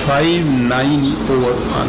59/1।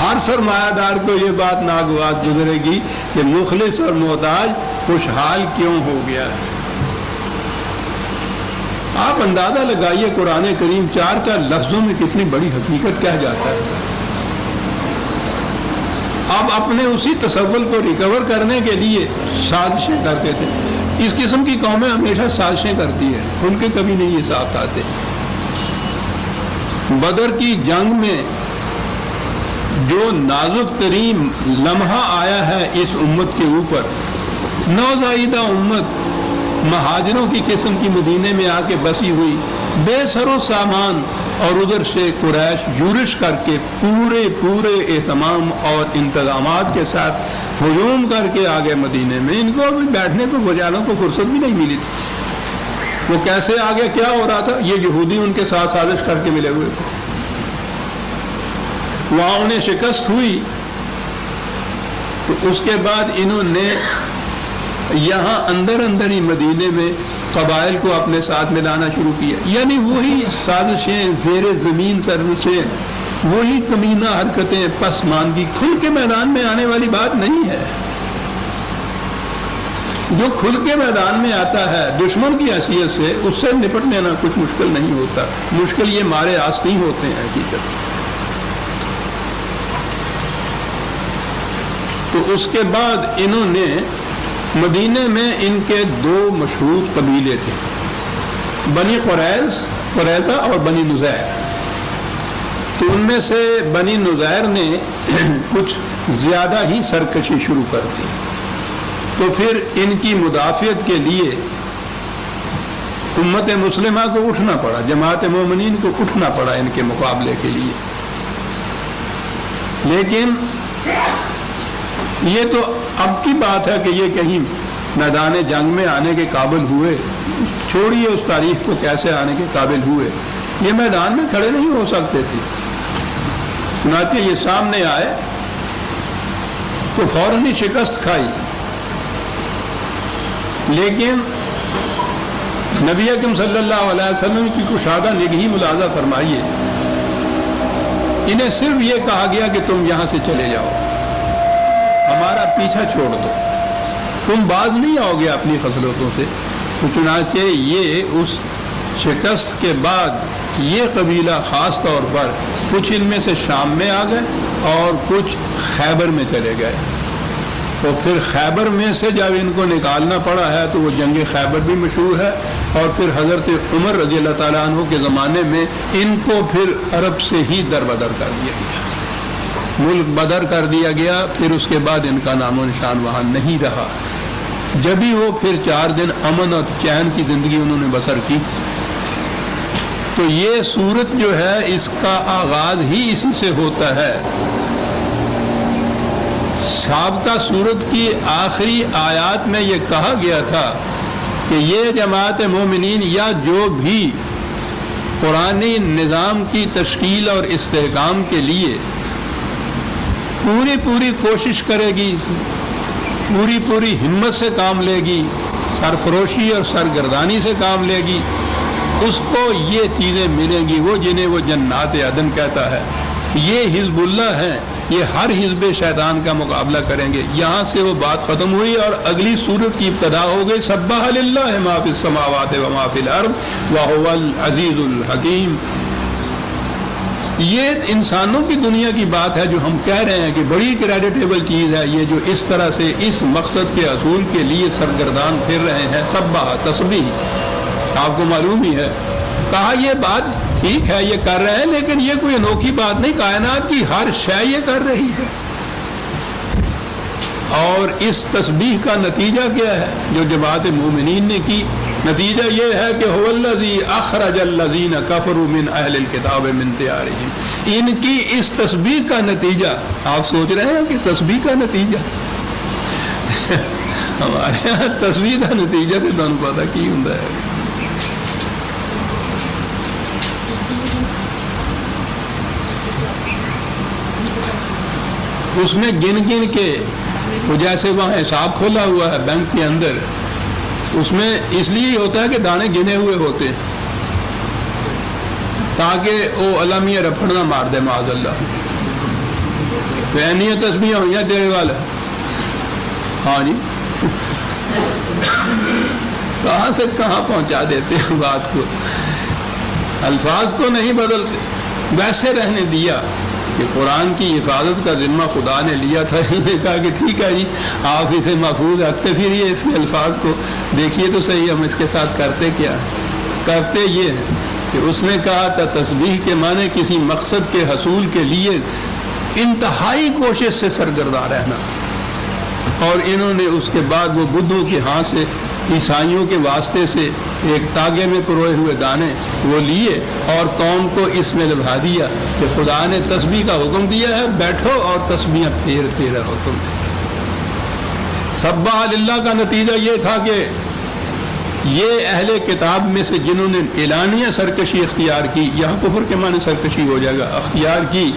ہر سرمایہ دار کو یہ بات ناگوار گزرے گی کہ مخلص اور محتاج خوشحال کیوں ہو گیا ہے۔ آپ اندازہ لگائیے قرآن کریم 4 لفظوں میں کتنی بڑی حقیقت کہہ جاتا ہے۔ اب اپنے اسی تصور کو ریکور کرنے کے لیے سازشیں کرتے تھے۔ اس قسم کی قومیں ہمیشہ سازشیں کرتی ہیں، ان کے کبھی نہیں یہ ساتھ آتے۔ بدر کی جنگ میں جو نازک ترین لمحہ آیا ہے اس امت کے اوپر، نوزائیدہ امت مہاجروں کی قسم کی مدینے میں آ کے بسی ہوئی، بے سر و سامان، اور ادھر سے قریش یورش کر کے پورے اہتمام اور انتظامات کے ساتھ ہجوم کر کے آگے مدینے میں۔ ان کو ابھی بیٹھنے کو بجانوں کو فرصت بھی نہیں ملی تھی۔ وہ کیسے آگے کیا ہو رہا تھا؟ یہ یہودی ان کے ساتھ سازش کر کے ملے ہوئے تھے۔ وہاں انہیں شکست ہوئی تو اس کے بعد انہوں نے یہاں اندر ہی مدینے میں قبائل کو اپنے ساتھ ملانا شروع کیا، یعنی وہی سازشیں، زیر زمین سرزشیں، وہی کمینہ حرکتیں، پسماندگی کھل کے میدان میں آنے والی بات نہیں ہے۔ جو کھل کے میدان میں آتا ہے دشمن کی حیثیت سے، اس سے نپٹ لینا کچھ مشکل نہیں ہوتا، مشکل یہ مارے آستین ہوتے ہیں حقیقت۔ تو اس کے بعد انہوں نے مدینے میں ان کے 2 مشہور قبیلے تھے، بنی قریظہ اور بنی نذیر۔ تو ان میں سے بنی نذیر نے کچھ زیادہ ہی سرکشی شروع کر دی، تو پھر ان کی مدافعت کے لیے امت مسلمہ کو اٹھنا پڑا، جماعت مومنین کو اٹھنا پڑا ان کے مقابلے کے لیے۔ لیکن یہ تو اب کی بات ہے کہ یہ کہیں میدان جنگ میں آنے کے قابل ہوئے، چھوڑیے اس تاریخ کو کیسے آنے کے قابل ہوئے، یہ میدان میں کھڑے نہیں ہو سکتے تھے۔ چنانچہ یہ سامنے آئے تو فوراً ہی شکست کھائی، لیکن نبی اکرم صلی اللہ علیہ وسلم کی کشادہ نگہی ملاحظہ فرمائیے، انہیں صرف یہ کہا گیا کہ تم یہاں سے چلے جاؤ، ہمارا پیچھا چھوڑ دو، تم باز نہیں آؤ گے اپنی خصلتوں سے۔ چنانچہ یہ اس شکست کے بعد یہ قبیلہ خاص طور پر کچھ ان میں سے شام میں آ گئے اور کچھ خیبر میں چلے گئے، تو پھر خیبر میں سے جب ان کو نکالنا پڑا ہے تو وہ جنگ خیبر بھی مشہور ہے، اور پھر حضرت عمر رضی اللہ تعالیٰ عنہ کے زمانے میں ان کو پھر عرب سے ہی دربدر کر دیا گیا، ملک بدر کر دیا گیا، پھر اس کے بعد ان کا نام و نشان وہاں نہیں رہا۔ جبھی وہ پھر 4 دن امن اور چین کی زندگی انہوں نے بسر کی۔ تو یہ صورت جو ہے اس کا آغاز ہی اسی سے ہوتا ہے۔ سابقہ صورت کی آخری آیات میں یہ کہا گیا تھا کہ یہ جماعت مومنین یا جو بھی قرآنی نظام کی تشکیل اور استحکام کے لیے پوری کوشش کرے گی، پوری ہمت سے کام لے گی، سرفروشی اور سرگردانی سے کام لے گی، اس کو یہ چیزیں ملیں گی، وہ جنہیں وہ جنات عدن کہتا ہے۔ یہ حزب اللہ ہیں، یہ ہر حزب شیطان کا مقابلہ کریں گے۔ یہاں سے وہ بات ختم ہوئی اور اگلی صورت کی ابتدا ہو گئی، سبح للہ ما فی السماوات و ما فی الارض وہو العزیز الحکیم۔ یہ انسانوں کی دنیا کی بات ہے جو ہم کہہ رہے ہیں کہ بڑی کریڈیٹیبل چیز ہے، یہ جو اس طرح سے اس مقصد کے حصول کے لیے سرگردان پھر رہے ہیں۔ سبح تسبیح، آپ کو معلوم ہی ہے، کہا یہ بات ٹھیک ہے یہ کر رہے ہیں، لیکن یہ کوئی انوکھی بات نہیں، کائنات کی ہر شے یہ کر رہی ہے۔ اور اس تسبیح کا نتیجہ کیا ہے جو جماعت مومنین نے کی؟ نتیجہ یہ ہے کہ هو الذی اخرج الذین کفروا من اہل الکتاب من دیارہم۔ ان کی اس تسبیح کا نتیجہ، آپ سوچ رہے ہیں کہ تسبیح کا نتیجہ ہمارے یہاں تسبیح کا نتیجہ تو تمہیں پتا کی ہوندا ہے۔ اس میں گن کے وہ جیسے وہاں حساب کھولا ہوا ہے بینک کے اندر، اس میں اس لیے ہوتا ہے کہ دانے گنے ہوئے ہوتے ہیں تاکہ وہ علامیہ رپڑ نہ مار دے معاذ اللہ۔ تو اینی تسبیح ہوئی تیرے والا. ہاں جی کہاں سے کہاں پہنچا دیتے ہیں بات کو. الفاظ کو نہیں بدلتے، ویسے رہنے دیا کہ قرآن کی حفاظت کا ذمہ خدا نے لیا تھا. نے کہا کہ ٹھیک ہے جی آپ اسے محفوظ رکھتے پھریے، اس کے الفاظ کو دیکھیے تو صحیح ہم اس کے ساتھ کرتے کیا. کرتے یہ ہیں کہ اس نے کہا تھا تسبیح کے معنی کسی مقصد کے حصول کے لیے انتہائی کوشش سے سرگرداں رہنا، اور انہوں نے اس کے بعد وہ بدھوں کے ہاتھ سے عیسائیوں کے واسطے سے ایک تاگے میں پروئے ہوئے دانے وہ لیے اور قوم کو اس میں لبھا دیا کہ خدا نے تسبیح کا حکم دیا ہے، بیٹھو اور تسبیحاں پھیرتے رہو. تم سبح للہ کا نتیجہ یہ تھا کہ یہ اہل کتاب میں سے جنہوں نے اعلانیہ سرکشی اختیار کی، یہاں کفر کے معنی سرکشی ہو جائے گا، اختیار کی،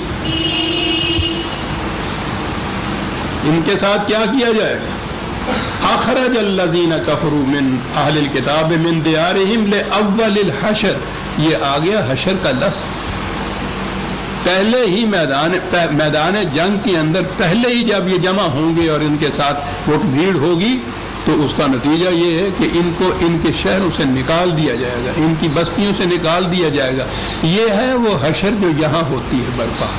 ان کے ساتھ کیا کیا جائے گا. اخرج الذین کفروا من اہل الکتاب من دیارہم لاول الحشر، یہ آ گیا حشر کا لفظ. پہلے ہی میدان جنگ کے اندر پہلے ہی جب یہ جمع ہوں گے اور ان کے ساتھ وہ بھیڑ ہوگی تو اس کا نتیجہ یہ ہے کہ ان کو ان کے شہروں سے نکال دیا جائے گا، ان کی بستیوں سے نکال دیا جائے گا. یہ ہے وہ حشر جو یہاں ہوتی ہے برپا.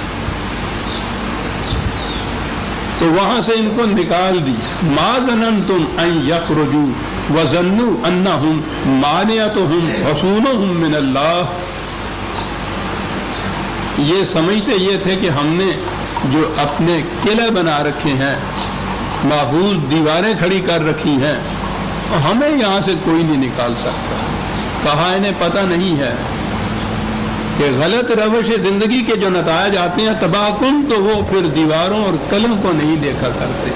تو وہاں سے ان کو نکال دی. ما ظننتم ان یخرجوا وظنوا انہم مانعتہم حصونہم من اللہ، یہ سمجھتے یہ تھے کہ ہم نے جو اپنے قلعے بنا رکھے ہیں، محفوظ دیواریں کھڑی کر رکھی ہیں، ہمیں یہاں سے کوئی نہیں نکال سکتا. کہا انہیں پتہ نہیں ہے کہ غلط روش زندگی کے جو نتائج آتے ہیں تباہ کن، تو وہ پھر دیواروں اور قلم کو نہیں دیکھا کرتے،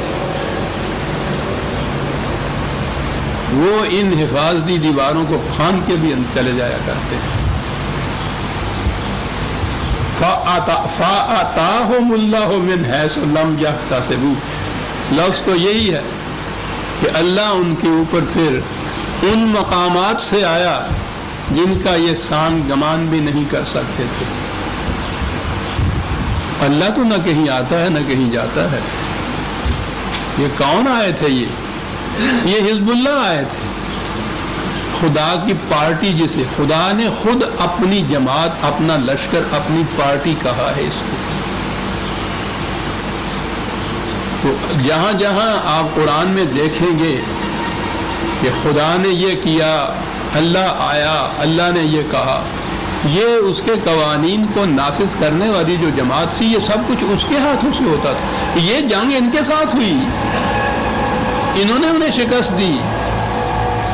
وہ ان حفاظتی دیواروں کو پھان کے بھی چلے جایا کرتے ہیں. فَآتَاهُمُ اللَّهُ مِنْ حَيْثُ لَمْ يَحْتَسِبُوا، لفظ تو یہی ہے کہ اللہ ان کے اوپر پھر ان مقامات سے آیا جن کا یہ سان گمان بھی نہیں کر سکتے تھے. اللہ تو نہ کہیں آتا ہے نہ کہیں جاتا ہے. یہ کون آئے تھے؟ یہ حزب اللہ آئے تھے، خدا کی پارٹی جسے خدا نے خود اپنی جماعت، اپنا لشکر، اپنی پارٹی کہا ہے اس کو. تو جہاں جہاں آپ قرآن میں دیکھیں گے کہ خدا نے یہ کیا، اللہ آیا، اللہ نے یہ کہا، یہ اس کے قوانین کو نافذ کرنے والی جو جماعت تھی، یہ سب کچھ اس کے ہاتھوں سے ہوتا تھا. یہ جنگ ان کے ساتھ ہوئی، انہوں نے انہیں شکست دی،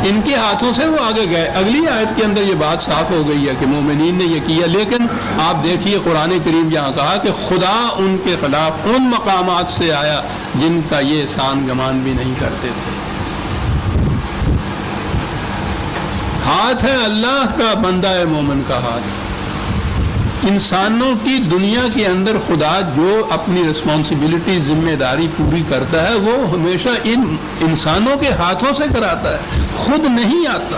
ان کے ہاتھوں سے وہ آگے گئے. اگلی آیت کے اندر یہ بات صاف ہو گئی ہے کہ مومنین نے یہ کیا. لیکن آپ دیکھیے قرآن کریم جہاں کہا کہ خدا ان کے خلاف ان مقامات سے آیا جن کا یہ سان گمان بھی نہیں کرتے تھے. ہاتھ ہے اللہ کا، بندہ ہے مومن کا ہاتھ. انسانوں کی دنیا کے اندر خدا جو اپنی رسپانسبلٹی، ذمہ داری پوری کرتا ہے وہ ہمیشہ ان انسانوں کے ہاتھوں سے کراتا ہے، خود نہیں آتا،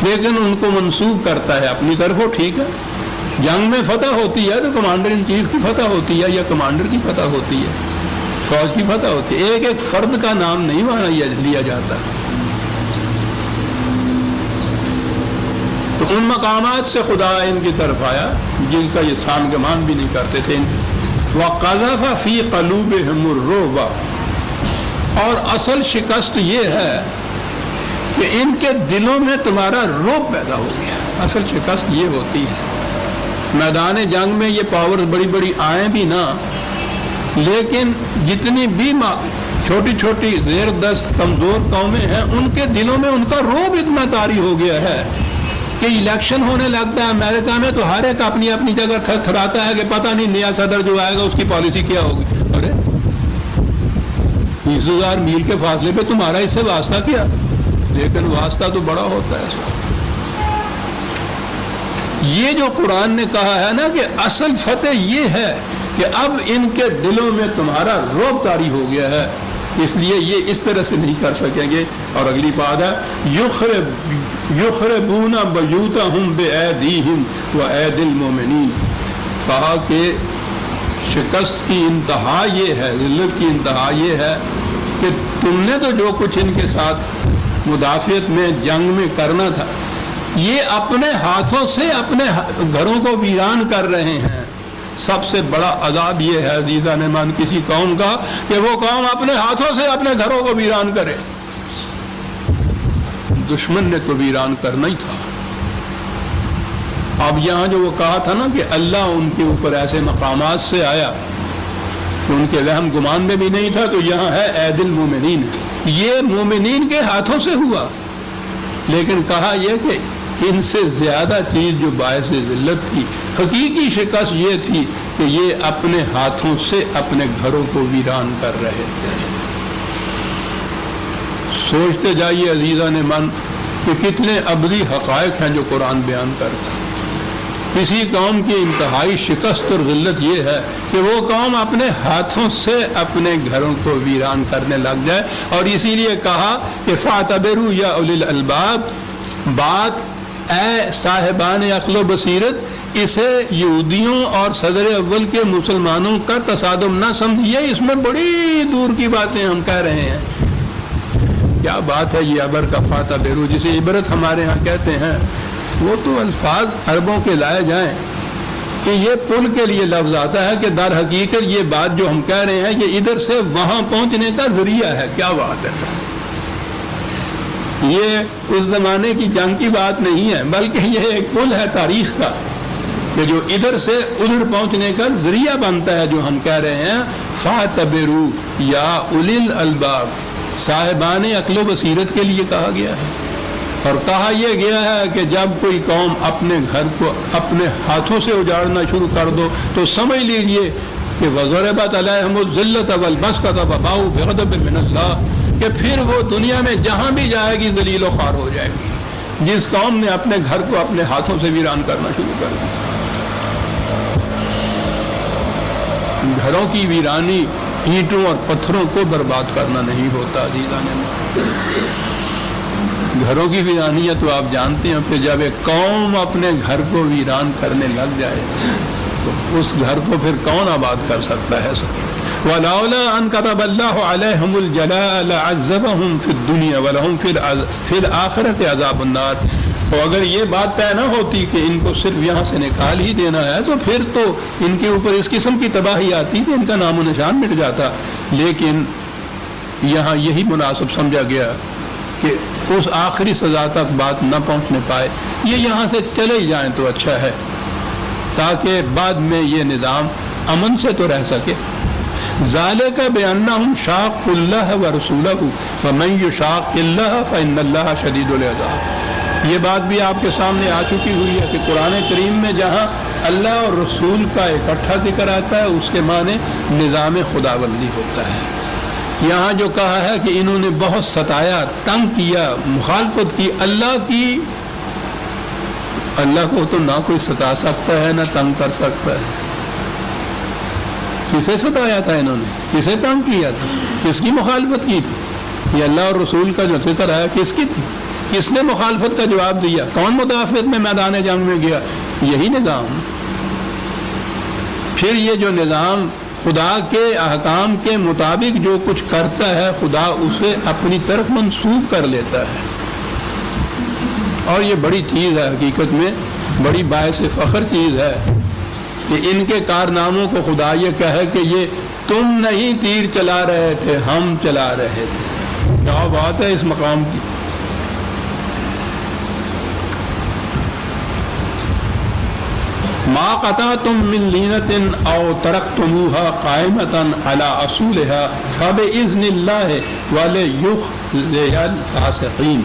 لیکن ان کو منسوب کرتا ہے اپنی طرف. ٹھیک ہے، جنگ میں فتح ہوتی ہے تو کمانڈر ان چیف کی فتح ہوتی ہے یا کمانڈر کی فتح ہوتی ہے، فوج کی فتح ہوتی ہے. ایک ایک فرد کا نام نہیں وہاں لیا جاتا. تو ان مقامات سے خدا ان کی طرف آیا جن کا یہ سان گمان بھی نہیں کرتے تھے. وَقَذَفَ فِي قَلُوبِهِمُ الرُّعْبَ، اور اصل شکست یہ ہے کہ ان کے دلوں میں تمہارا رعب پیدا ہو گیا. اصل شکست یہ ہوتی ہے. میدان جنگ میں یہ پاور بڑی بڑی آئیں بھی نہ، لیکن جتنی بھی چھوٹی چھوٹی زیر دست کمزور قومیں ہیں ان کے دلوں میں ان کا رعب اتنا طاری ہو گیا ہے کہ الیکشن ہونے لگتا ہے امریکہ میں تو ہر ایک اپنی اپنی جگہ تھراتا ہے کہ پتہ نہیں نیا صدر جو آئے گا اس کی پالیسی کیا ہوگی. ارے 20,000 میل کے فاصلے پہ تمہارا اس سے واسطہ کیا؟ لیکن واسطہ تو بڑا ہوتا ہے. یہ جو قرآن نے کہا ہے نا کہ اصل فتح یہ ہے کہ اب ان کے دلوں میں تمہارا رعب طاری ہو گیا ہے، اس لیے یہ اس طرح سے نہیں کر سکیں گے. اور اگلی بات ہے یخربون بیوتہم بایدیہم وایدی المؤمنین، کہا کہ شکست کی انتہا یہ ہے، ذلت کی انتہا یہ ہے کہ تم نے تو جو کچھ ان کے ساتھ مدافعت میں جنگ میں کرنا تھا، یہ اپنے ہاتھوں سے اپنے گھروں کو ویران کر رہے ہیں۔ سب سے بڑا عذاب یہ ہے عزیزان من کسی قوم کا کہ وہ قوم اپنے ہاتھوں سے اپنے گھروں کو ویران کرے۔ دشمن نے تو ویران کرنا ہی تھا۔ اب یہاں جو وہ کہا تھا نا کہ اللہ ان کے اوپر ایسے مقامات سے آیا کہ ان کے وہم گمان میں بھی نہیں تھا، تو یہاں ہے اید المومنین، یہ مومنین کے ہاتھوں سے ہوا، لیکن کہا یہ کہ ان سے زیادہ چیز جو باعث ذلت تھی، حقیقی شکست یہ تھی کہ یہ اپنے ہاتھوں سے اپنے گھروں کو ویران کر رہے تھے۔ سوچتے جائیے عزیزان من کہ کتنے ابدی حقائق ہیں جو قرآن بیان کرتا ہے۔ کسی قوم کی انتہائی شکست اور ذلت یہ ہے کہ وہ قوم اپنے ہاتھوں سے اپنے گھروں کو ویران کرنے لگ جائے، اور اسی لیے کہا کہ فَاعْتَبِرُوا يَا أُولِي الْأَلْبَابِ، بات اے صاحبان عقل و بصیرت، اسے یہودیوں اور صدر اول کے مسلمانوں کا تصادم نہ سمجھیے، اس میں بڑی دور کی باتیں ہم کہہ رہے ہیں۔ کیا بات ہے یہ ابر کا فَاعْتَبِرُوا، جسے عبرت ہمارے ہاں کہتے ہیں، وہ تو الفاظ عربوں کے لائے جائیں کہ یہ پل کے لیے لفظ آتا ہے کہ در حقیقت یہ بات جو ہم کہہ رہے ہیں یہ ادھر سے وہاں پہنچنے کا ذریعہ ہے۔ کیا بات ہے سر، یہ اس زمانے کی جنگ کی بات نہیں ہے، بلکہ یہ ایک پل ہے تاریخ کا کہ جو ادھر سے ادھر پہنچنے کا ذریعہ بنتا ہے، جو ہم کہہ رہے ہیں فَاعْتَبِرُوا یا أُولِي الْأَلْبَابِ، صاحبان عقل و بصیرت کے لیے کہا گیا ہے۔ اور کہا یہ گیا ہے کہ جب کوئی قوم اپنے گھر کو اپنے ہاتھوں سے اجاڑنا شروع کر دو تو سمجھ لیجئے کہ وَضَرِبَتْ عَلَيْهِمُ الذِّلَّةُ وَالْمَسْكَنَةُ وَبَاءُوا بِغَضَبٍ مِّنَ اللَّهِ، کہ پھر وہ دنیا میں جہاں بھی جائے گی ذلیل و خوار ہو جائے گی، جس قوم نے اپنے گھر کو اپنے ہاتھوں سے ویران کرنا شروع کر دیا۔ گھروں کی ویرانی اینٹوں اور پتھروں کو برباد کرنا نہیں ہوتا عزیزان، گھروں کی ویرانیت تو آپ جانتے ہیں کہ جب ایک قوم اپنے گھر کو ویران کرنے لگ جائے تو اس گھر کو پھر کون آباد کر سکتا ہے؟ وَلَوْلَا أَنْ كَتَبَ اللَّهُ عَلَيْهِمُ الْجَلَاءَ لَعَذَّبَهُمْ فِي الدُّنْيَا وَلَهُمْ فِي الْآخِرَةِ عَذَابُ النَّارِ۔ اور اگر یہ بات طے نہ ہوتی کہ ان کو صرف یہاں سے نکال ہی دینا ہے تو پھر تو ان کے اوپر اس قسم کی تباہی آتی کہ ان کا نام و نشان مٹ جاتا، لیکن یہاں یہی مناسب سمجھا گیا کہ اس آخری سزا تک بات نہ پہنچنے پائے، یہ یہاں سے چلے ہی جائیں تو اچھا ہے، تاکہ بعد میں یہ نظام امن سے تو رہ سکے۔ ذالک بأنہم شاقوا اللہ ورسولہ فمن یشاق اللہ فإن اللہ شدید العقاب۔ یہ بات بھی آپ کے سامنے آ چکی ہوئی ہے کہ قرآن کریم میں جہاں اللہ اور رسول کا اکٹھا ذکر آتا ہے اس کے معنی نظام خداوندی ہوتا ہے۔ یہاں جو کہا ہے کہ انہوں نے بہت ستایا، تنگ کیا، مخالفت کی اللہ کی، اللہ کو تو نہ کوئی ستا سکتا ہے نہ تنگ کر سکتا ہے۔ کسے ستایا تھا انہوں نے؟ کسے تنگ کیا تھا؟ کس کی مخالفت کی تھی؟ یہ اللہ اور رسول کا جو ذکر ہے کس کی تھی؟ کس نے مخالفت کا جواب دیا؟ کون مدافعت میں میدان جنگ میں گیا؟ یہی نظام۔ پھر یہ جو نظام خدا کے احکام کے مطابق جو کچھ کرتا ہے خدا اسے اپنی طرف منسوب کر لیتا ہے، اور یہ بڑی چیز ہے، حقیقت میں بڑی باعث فخر چیز ہے کہ ان کے کارناموں کو خدا یہ کہے کہ یہ تم نہیں تیر چلا رہے تھے، ہم چلا رہے تھے۔ کیا بات ہے اس مقام کی! ما قطعتم من لینة او ترکتموها قائمة على اصولها فبإذن الله وليخزي الفاسقين۔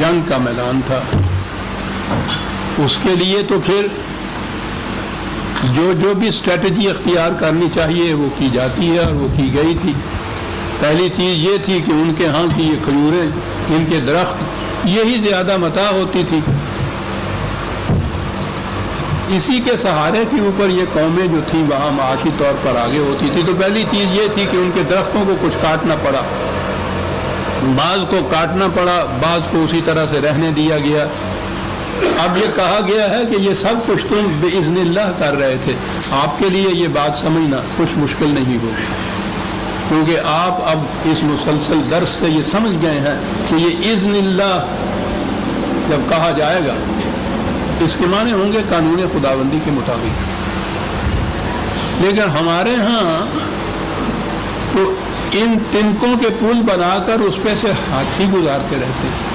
جنگ کا میدان تھا، اس کے لیے تو پھر جو بھی اسٹریٹجی اختیار کرنی چاہیے وہ کی جاتی ہے اور وہ کی گئی تھی۔ پہلی چیز یہ تھی کہ ان کے ہاں کی یہ کھجوریں، ان کے درخت، یہی زیادہ متاع ہوتی تھی، اسی کے سہارے کے اوپر یہ قومیں جو تھیں وہاں معاشی طور پر آگے ہوتی تھی۔ تو پہلی چیز یہ تھی کہ ان کے درختوں کو کچھ کاٹنا پڑا، بعض کو کاٹنا پڑا، بعض کو اسی طرح سے رہنے دیا گیا۔ اب یہ کہا گیا ہے کہ یہ سب کچھ تم بِإِذْنِ اللہ کر رہے تھے، آپ کے لیے یہ بات سمجھنا کچھ مشکل نہیں ہوگی، کیونکہ آپ اب اس مسلسل درس سے یہ سمجھ گئے ہیں کہ یہ اذن اللہ جب کہا جائے گا اس کے معنی ہوں گے قانون خداوندی کے مطابق. لیکن ہمارے ہاں تو ان تنکوں کے پل بنا کر اس پہ سے ہاتھی گزارتے رہتے ہیں.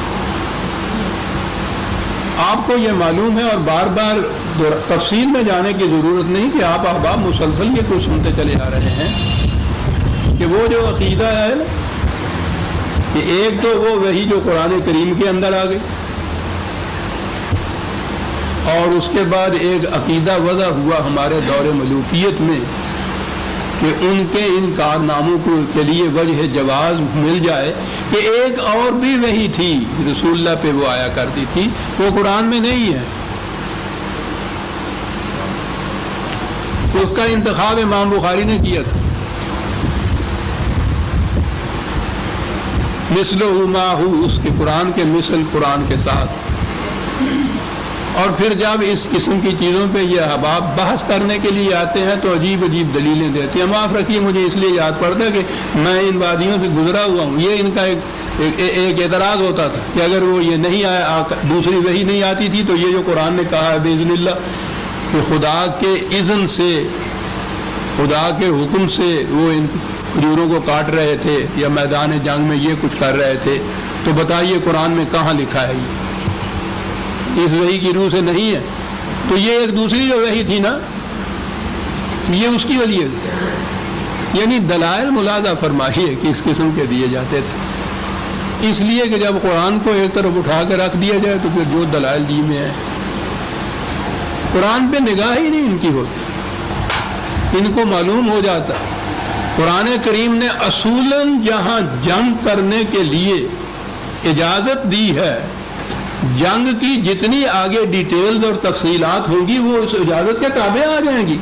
آپ کو یہ معلوم ہے اور بار بار تفصیل میں جانے کی ضرورت نہیں کہ آپ احباب مسلسل یہ کچھ سنتے چلے آ رہے ہیں کہ وہ جو عقیدہ ہے کہ ایک تو وہ وہی جو قرآن کریم کے اندر آ گئی، اور اس کے بعد ایک عقیدہ وضع ہوا ہمارے دور ملوکیت میں کہ ان کے ان کارناموں کے لیے وجہ جواز مل جائے کہ ایک اور بھی وہی تھی رسول اللہ پہ وہ آیا کرتی تھی، وہ قرآن میں نہیں ہے. اس کا انتخاب امام بخاری نے کیا تھا. مثلہ ما ہو، اس کے قرآن کے مثل قرآن کے ساتھ. اور پھر جب اس قسم کی چیزوں پہ یہ احباب بحث کرنے کے لیے آتے ہیں تو عجیب عجیب دلیلیں دیتے ہیں. معاف رکھیے مجھے اس لیے یاد پڑتا ہے کہ میں ان وادیوں سے گزرا ہوا ہوں. یہ ان کا ایک اعتراض ہوتا تھا کہ اگر وہ یہ نہیں آیا، دوسری وحی نہیں آتی تھی، تو یہ جو قرآن نے کہا ہے بِإِذْنِ اللہ کہ خدا کے اذن سے، خدا کے حکم سے وہ ان کھجوروں کو کاٹ رہے تھے یا میدان جنگ میں یہ کچھ کر رہے تھے، تو بتائیے قرآن میں کہاں لکھا ہے یہ؟ اس وحی کی روح سے نہیں ہے. تو یہ ایک دوسری جو وحی تھی نا، یہ اس کی وجہ یعنی دلائل ملاحظہ فرمائیے کہ اس قسم کے دیے جاتے تھے. اس لیے کہ جب قرآن کو ایک طرف اٹھا کے رکھ دیا جائے تو پھر جو دلائل دی میں ہے قرآن پہ نگاہ ہی نہیں ان کی ہوتی. ان کو معلوم ہو جاتا قرآن کریم نے اصولاً جہاں جنگ کرنے کے لیے اجازت دی ہے، جنگ کی جتنی آگے ڈیٹیلز اور تفصیلات ہوں گی وہ اس اجازت کے تابع آ جائیں گی.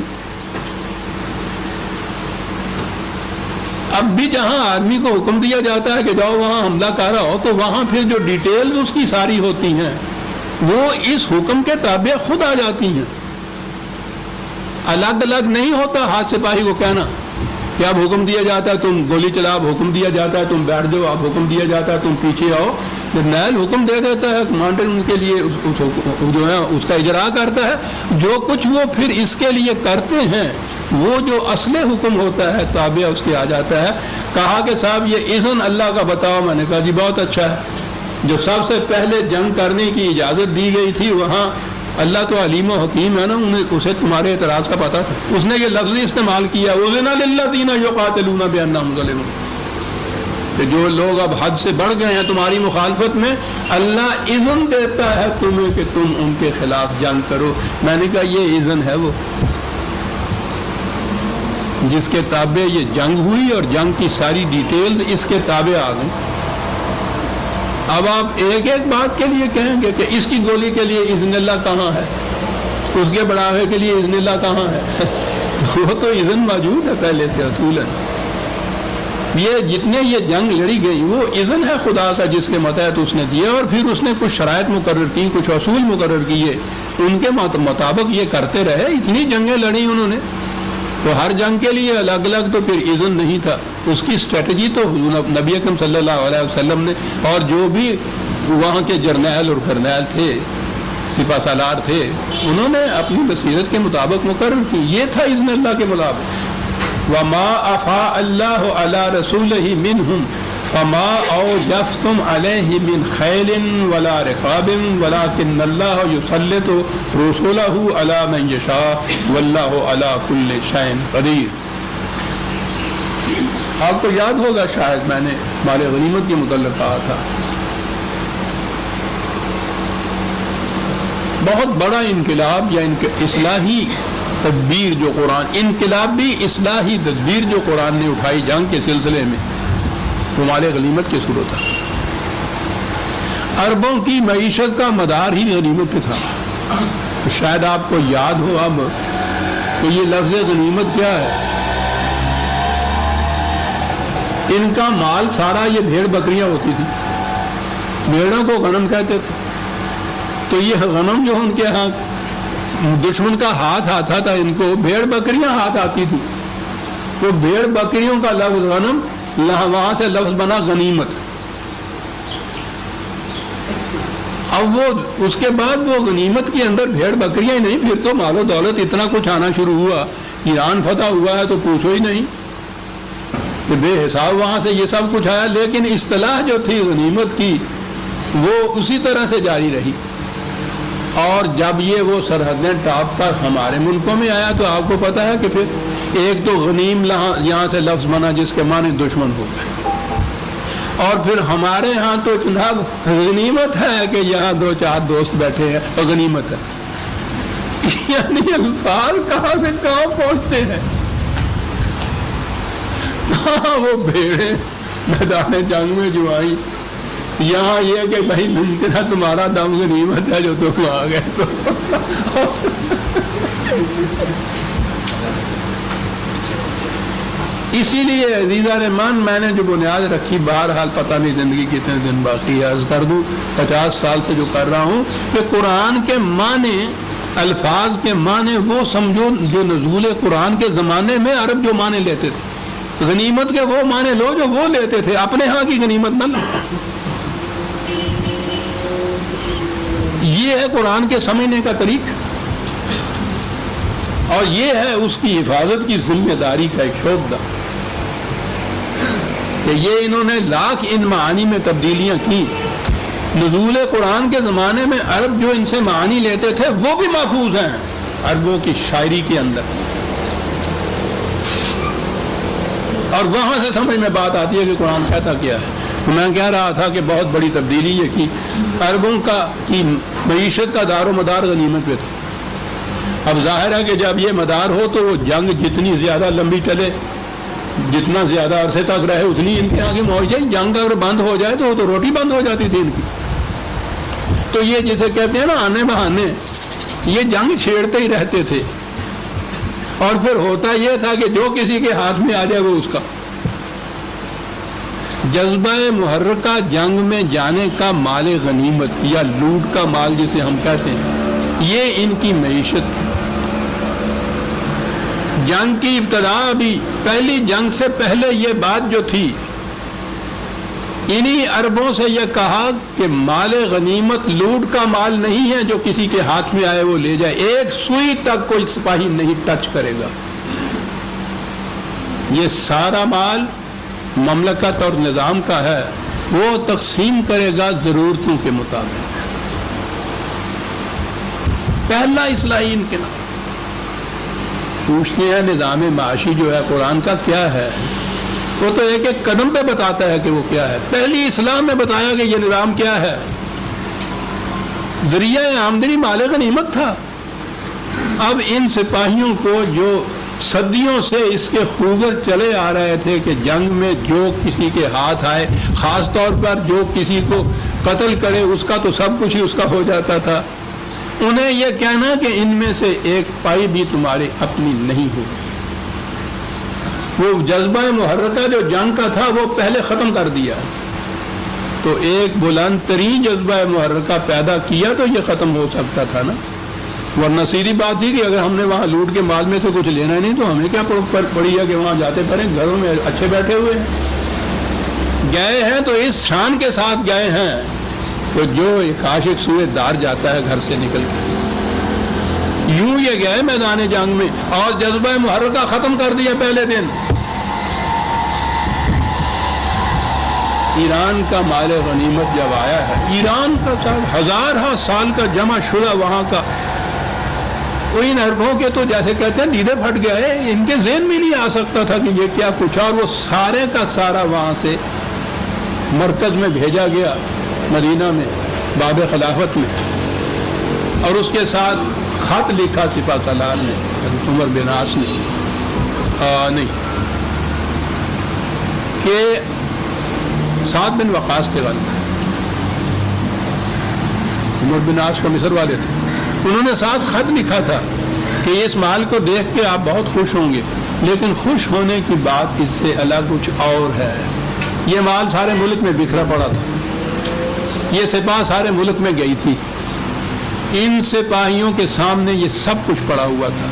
اب بھی جہاں آرمی کو حکم دیا جاتا ہے کہ جاؤ وہاں حملہ کرا ہو، تو وہاں پھر جو ڈیٹیلز اس کی ساری ہوتی ہیں وہ اس حکم کے تابع خود آ جاتی ہیں. الگ الگ نہیں ہوتا ہاتھ سپاہی کو کہنا کہ اب حکم دیا جاتا ہے تم گولی چلاؤ، حکم دیا جاتا ہے تم بیٹھ جاؤ، اب حکم دیا جاتا ہے تم پیچھے آؤ. جرنیل حکم دے دیتا ہے، کمانڈر ان کے لیے جو ہے اس کا اجرا کرتا ہے. جو کچھ وہ پھر اس کے لیے کرتے ہیں وہ جو اصل حکم ہوتا ہے تابع اس کے آ جاتا ہے. کہا کہ صاحب یہ اذن اللہ کا بتاؤ، میں نے کہا جی بہت اچھا ہے. جو سب سے پہلے جنگ کرنے کی اجازت دی گئی تھی وہاں اللہ تو علیم و حکیم ہے نا، اسے تمہارے اعتراض کا پتہ تھا. اس نے یہ لفظ استعمال کیا اذن للذین یقاتلون بانہم ظلموا، کہ جو لوگ اب حد سے بڑھ گئے ہیں تمہاری مخالفت میں، اللہ اذن دیتا ہے تمہیں کہ تم ان کے خلاف جنگ کرو. میں نے کہا یہ اذن ہے وہ جس کے تابع یہ جنگ ہوئی اور جنگ کی ساری ڈیٹیلز اس کے تابع آ گئی. اب آپ ایک ایک بات کے لیے کہیں گے کہ اس کی گولی کے لیے اذن اللہ کہاں ہے، اس کے بڑھاوے کے لیے اذن اللہ کہاں ہے؟ وہ تو اذن موجود ہے پہلے سے اصولاً. یہ جتنے یہ جنگ لڑی گئی وہ اذن ہے خدا کا جس کے متحد اس نے دیا، اور پھر اس نے کچھ شرائط مقرر کی، کچھ اصول مقرر کیے، ان کے مطابق یہ کرتے رہے. اتنی جنگیں لڑی انہوں نے، تو ہر جنگ کے لیے الگ الگ تو پھر اذن نہیں تھا. اس کی اسٹریٹجی تو نبی اکرم صلی اللہ علیہ وسلم نے اور جو بھی وہاں کے جرنیل اور کرنیل تھے، سپہ سالار تھے، انہوں نے اپنی بصیرت کے مطابق مقرر کی. یہ تھا اذن اللہ کے مطابق. وما افاء اللہ علی رسولہ منہم فما اوجفتم علیہ من خیل ولا رقاب ولکن اللہ یسلط رسولہ علی من یشاء واللہ علی کل شیء قدیر. آپ کو یاد ہوگا شاید میں نے مال غنیمت کے متعلق کہا تھا، بہت بڑا انقلاب یا اصلاحی تدبیر جو قرآن، انقلابی اصلاحی تدبیر جو قرآن نے اٹھائی جنگ کے سلسلے میں، وہ مال غنیمت کی صورت ہے. عربوں کی معیشت کا مدار ہی غنیمت پہ تھا. شاید آپ کو یاد ہو اب کہ یہ لفظ غنیمت کیا ہے. ان کا مال سارا یہ بھیڑ بکریاں ہوتی تھی، بھیڑوں کو غنم کہتے تھے. تو تو یہ غنم جو ان کے ہاں دشمن کا ہاتھ آتا تھا، ان کو بھیڑ بکریاں ہاتھ آتی تھی، وہ بھیڑ بکریوں کا لفظ غنم وہاں سے لفظ بنا غنیمت. اب وہ اس کے بعد وہ غنیمت کے اندر بھیڑ بکریاں ہی نہیں، پھر تو مال و دولت اتنا کچھ آنا شروع ہوا. ایران فتح ہوا ہے تو پوچھو ہی نہیں کہ بے حساب وہاں سے یہ سب کچھ آیا. لیکن اصطلاح جو تھی غنیمت کی وہ اسی طرح سے جاری رہی. اور جب یہ وہ سرحدیں ٹاپ کر ہمارے ملکوں میں آیا تو آپ کو پتہ ہے کہ پھر ایک تو غنیم یہاں سے لفظ بنا جس کے معنی دشمن ہو گئے، اور پھر ہمارے ہاں تو جناب غنیمت ہے کہ یہاں 2-4 دوست بیٹھے ہیں اور غنیمت ہے. یعنی الفاظ کہاں سے کہاں پہنچتے ہیں. کہاں وہ بھیڑیں میدان جنگ میں جو آئی، یہاں یہ کہ بھائی ممکن ہے تمہارا دم غنیمت ہے جو تم آ گئے. تو اسی لیے عزیزان رحمان میں نے جو بنیاد رکھی، بہرحال پتہ نہیں زندگی کتنے دن باقی ہے، عرض کر دوں 50 سال سے جو کر رہا ہوں کہ قرآن کے معنی، الفاظ کے معنی وہ سمجھو جو نزول قرآن کے زمانے میں عرب جو معنی لیتے تھے. غنیمت کے وہ معنی لو جو وہ لیتے تھے، اپنے ہاں کی غنیمت نہ لو. یہ ہے قرآن کے سمجھنے کا طریقہ، اور یہ ہے اس کی حفاظت کی ذمہ داری کا ایک شعبہ کہ یہ انہوں نے لاکھ ان معانی میں تبدیلیاں کی. نزول قرآن کے زمانے میں عرب جو ان سے معانی لیتے تھے وہ بھی محفوظ ہیں عربوں کی شاعری کے اندر، اور وہاں سے سمجھ میں بات آتی ہے کہ قرآن کہتا کیا ہے. میں کہہ رہا تھا کہ بہت بڑی تبدیلی یہ کی عربوں کی معیشت کا دار و مدار غنیمت پہ تھا. اب ظاہر ہے کہ جب یہ مدار ہو تو وہ جنگ جتنی زیادہ لمبی چلے، جتنا زیادہ عرصے تک رہے، اتنی ان کے آگے موج ہے. جنگ اگر بند ہو جائے تو وہ تو روٹی بند ہو جاتی تھی ان کی. تو یہ جسے کہتے ہیں نا آنے بہانے، یہ جنگ چھیڑتے ہی رہتے تھے. اور پھر ہوتا یہ تھا کہ جو کسی کے ہاتھ میں آ جائے وہ اس کا. جذبہ محرکہ جنگ میں جانے کا مال غنیمت یا لوٹ کا مال جسے ہم کہتے ہیں، یہ ان کی معیشت تھی. جنگ کی ابتدا بھی پہلی جنگ سے پہلے یہ بات جو تھی، انہی عربوں سے یہ کہا کہ مال غنیمت لوٹ کا مال نہیں ہے جو کسی کے ہاتھ میں آئے وہ لے جائے. ایک سوئی تک کوئی سپاہی نہیں ٹچ کرے گا. یہ سارا مال مملکت اور نظام کا ہے، وہ تقسیم کرے گا ضرورتوں کے مطابق. پہلا اصلاحی انقلاب. پوچھتے ہیں نظام معاشی جو ہے قرآن کا کیا ہے، وہ تو ایک ایک قدم پہ بتاتا ہے کہ وہ کیا ہے. پہلی اسلام میں بتایا کہ یہ نظام کیا ہے. ذریعہ آمدنی مال غنیمت تھا. اب ان سپاہیوں کو جو صدیوں سے اس کے خوگر چلے آ رہے تھے کہ جنگ میں جو کسی کے ہاتھ آئے، خاص طور پر جو کسی کو قتل کرے اس کا تو سب کچھ ہی اس کا ہو جاتا تھا، انہیں یہ کہنا کہ ان میں سے ایک پائی بھی تمہاری اپنی نہیں ہوگی. وہ جذبہ محرکہ جو جنگ کا تھا وہ پہلے ختم کر دیا. تو ایک بلند ترین جذبہ محرکہ پیدا کیا تو یہ ختم ہو سکتا تھا نا. ورنہ سیدھی بات تھی کہ اگر ہم نے وہاں لوٹ کے مال میں سے کچھ لینا ہی نہیں تو ہمیں کیا پڑی ہے کہ وہاں جاتے پڑے، گھروں میں اچھے بیٹھے ہوئے ہیں. گئے ہیں تو اس شان کے ساتھ گئے ہیں تو جو ایک عاشق سوئے دار جاتا ہے گھر سے نکل کے، یوں یہ گئے میدان جنگ میں اور جذبہ محرکہ ختم کر دیا پہلے دن. ایران کا مال غنیمت جب آیا ہے، ایران کا ہزارہ سال کا جمع شدہ وہاں کا، ان عربوں کے تو جیسے کہتے ہیں دیدے پھٹ گئے. ان کے ذہن میں نہیں آ سکتا تھا کہ یہ کیا کچھ، اور وہ سارے کا سارا وہاں سے مرکز میں بھیجا گیا مدینہ میں باب خلافت میں، اور اس کے ساتھ خط لکھا سپہ سالار نے، عمر بن عاص نے، نہیں کہ سعد بن وقاص تھے والے، عمر بن عاص کا مصر والے تھے. انہوں نے ساتھ خط لکھا تھا کہ اس مال کو دیکھ کے آپ بہت خوش ہوں گے، لیکن خوش ہونے کی بات اس سے الگ کچھ اور ہے. یہ مال سارے ملک میں بکھرا پڑا تھا، یہ سپاہ سارے ملک میں گئی تھی، ان سپاہیوں کے سامنے یہ سب کچھ پڑا ہوا تھا.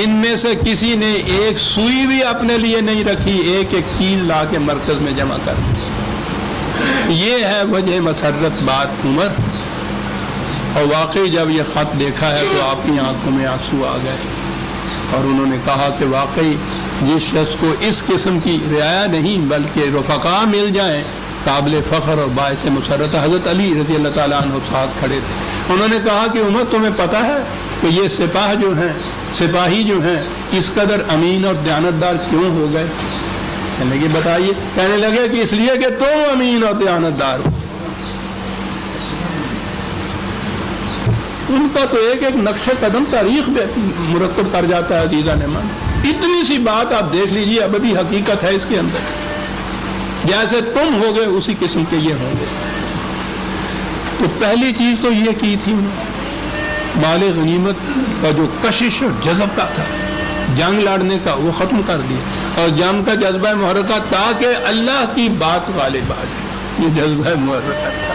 ان میں سے کسی نے ایک سوئی بھی اپنے لیے نہیں رکھی, ایک ایک چیز لا کے مرکز میں جمع کر دی. یہ ہے وجہ مسرت بات عمر. اور واقعی جب یہ خط دیکھا ہے تو آپ کی آنکھوں میں آنسو آ گئے, اور انہوں نے کہا کہ واقعی جس شخص کو اس قسم کی رعایا نہیں بلکہ رفقا مل جائیں قابل فخر اور باعث مسرت. حضرت علی رضی اللہ تعالیٰ عنہ ساتھ کھڑے تھے. انہوں نے کہا کہ عمر تمہیں پتہ ہے کہ یہ سپاہی جو ہیں اس قدر امین اور دیانتدار کیوں ہو گئے؟ کہنے لگے بتائیے. کہنے لگے کہ اس لیے کہ تم امین اور دیانتدار ہو. ان کا تو ایک ایک نقش قدم تاریخ میں مرتب کر جاتا ہے عزیزان من. اتنی سی بات آپ دیکھ لیجیے, ابدی حقیقت ہے اس کے اندر. جیسے تم ہو گئے اسی قسم کے یہ ہوں گے. تو پہلی چیز تو یہ کی تھی مال غنیمت کا جو کشش اور جذبہ تھا جنگ لڑنے کا وہ ختم کر دیا, اور جنگ کا جذبہ محرکہ تاکہ اللہ کی بات غالب آ جائے, یہ جذبہ محرکہ تھا.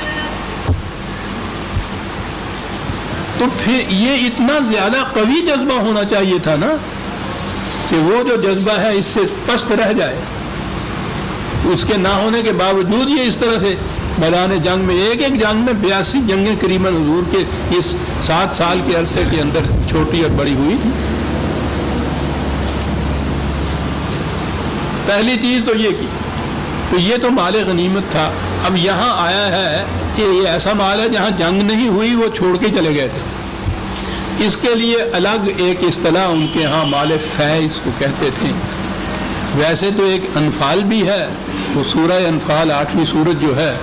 تو پھر یہ اتنا زیادہ قوی جذبہ ہونا چاہیے تھا نا کہ وہ جو جذبہ ہے اس سے پست رہ جائے. اس کے نہ ہونے کے باوجود یہ اس طرح سے میدان جنگ میں ایک جنگ میں 82 جنگیں قریباً حضور کے اس 7 سال کے عرصے کے اندر چھوٹی اور بڑی ہوئی تھی. پہلی چیز تو یہ کی. تو یہ تو مال غنیمت تھا. اب یہاں آیا ہے کہ یہ ایسا مال ہے جہاں جنگ نہیں ہوئی وہ چھوڑ کے چلے گئے تھے. اس کے لیے الگ ایک اصطلاح ان کے ہاں مال فے اس کو کہتے تھے. ویسے تو ایک انفال بھی ہے, وہ سورہ انفال 8ویں سورت جو ہے,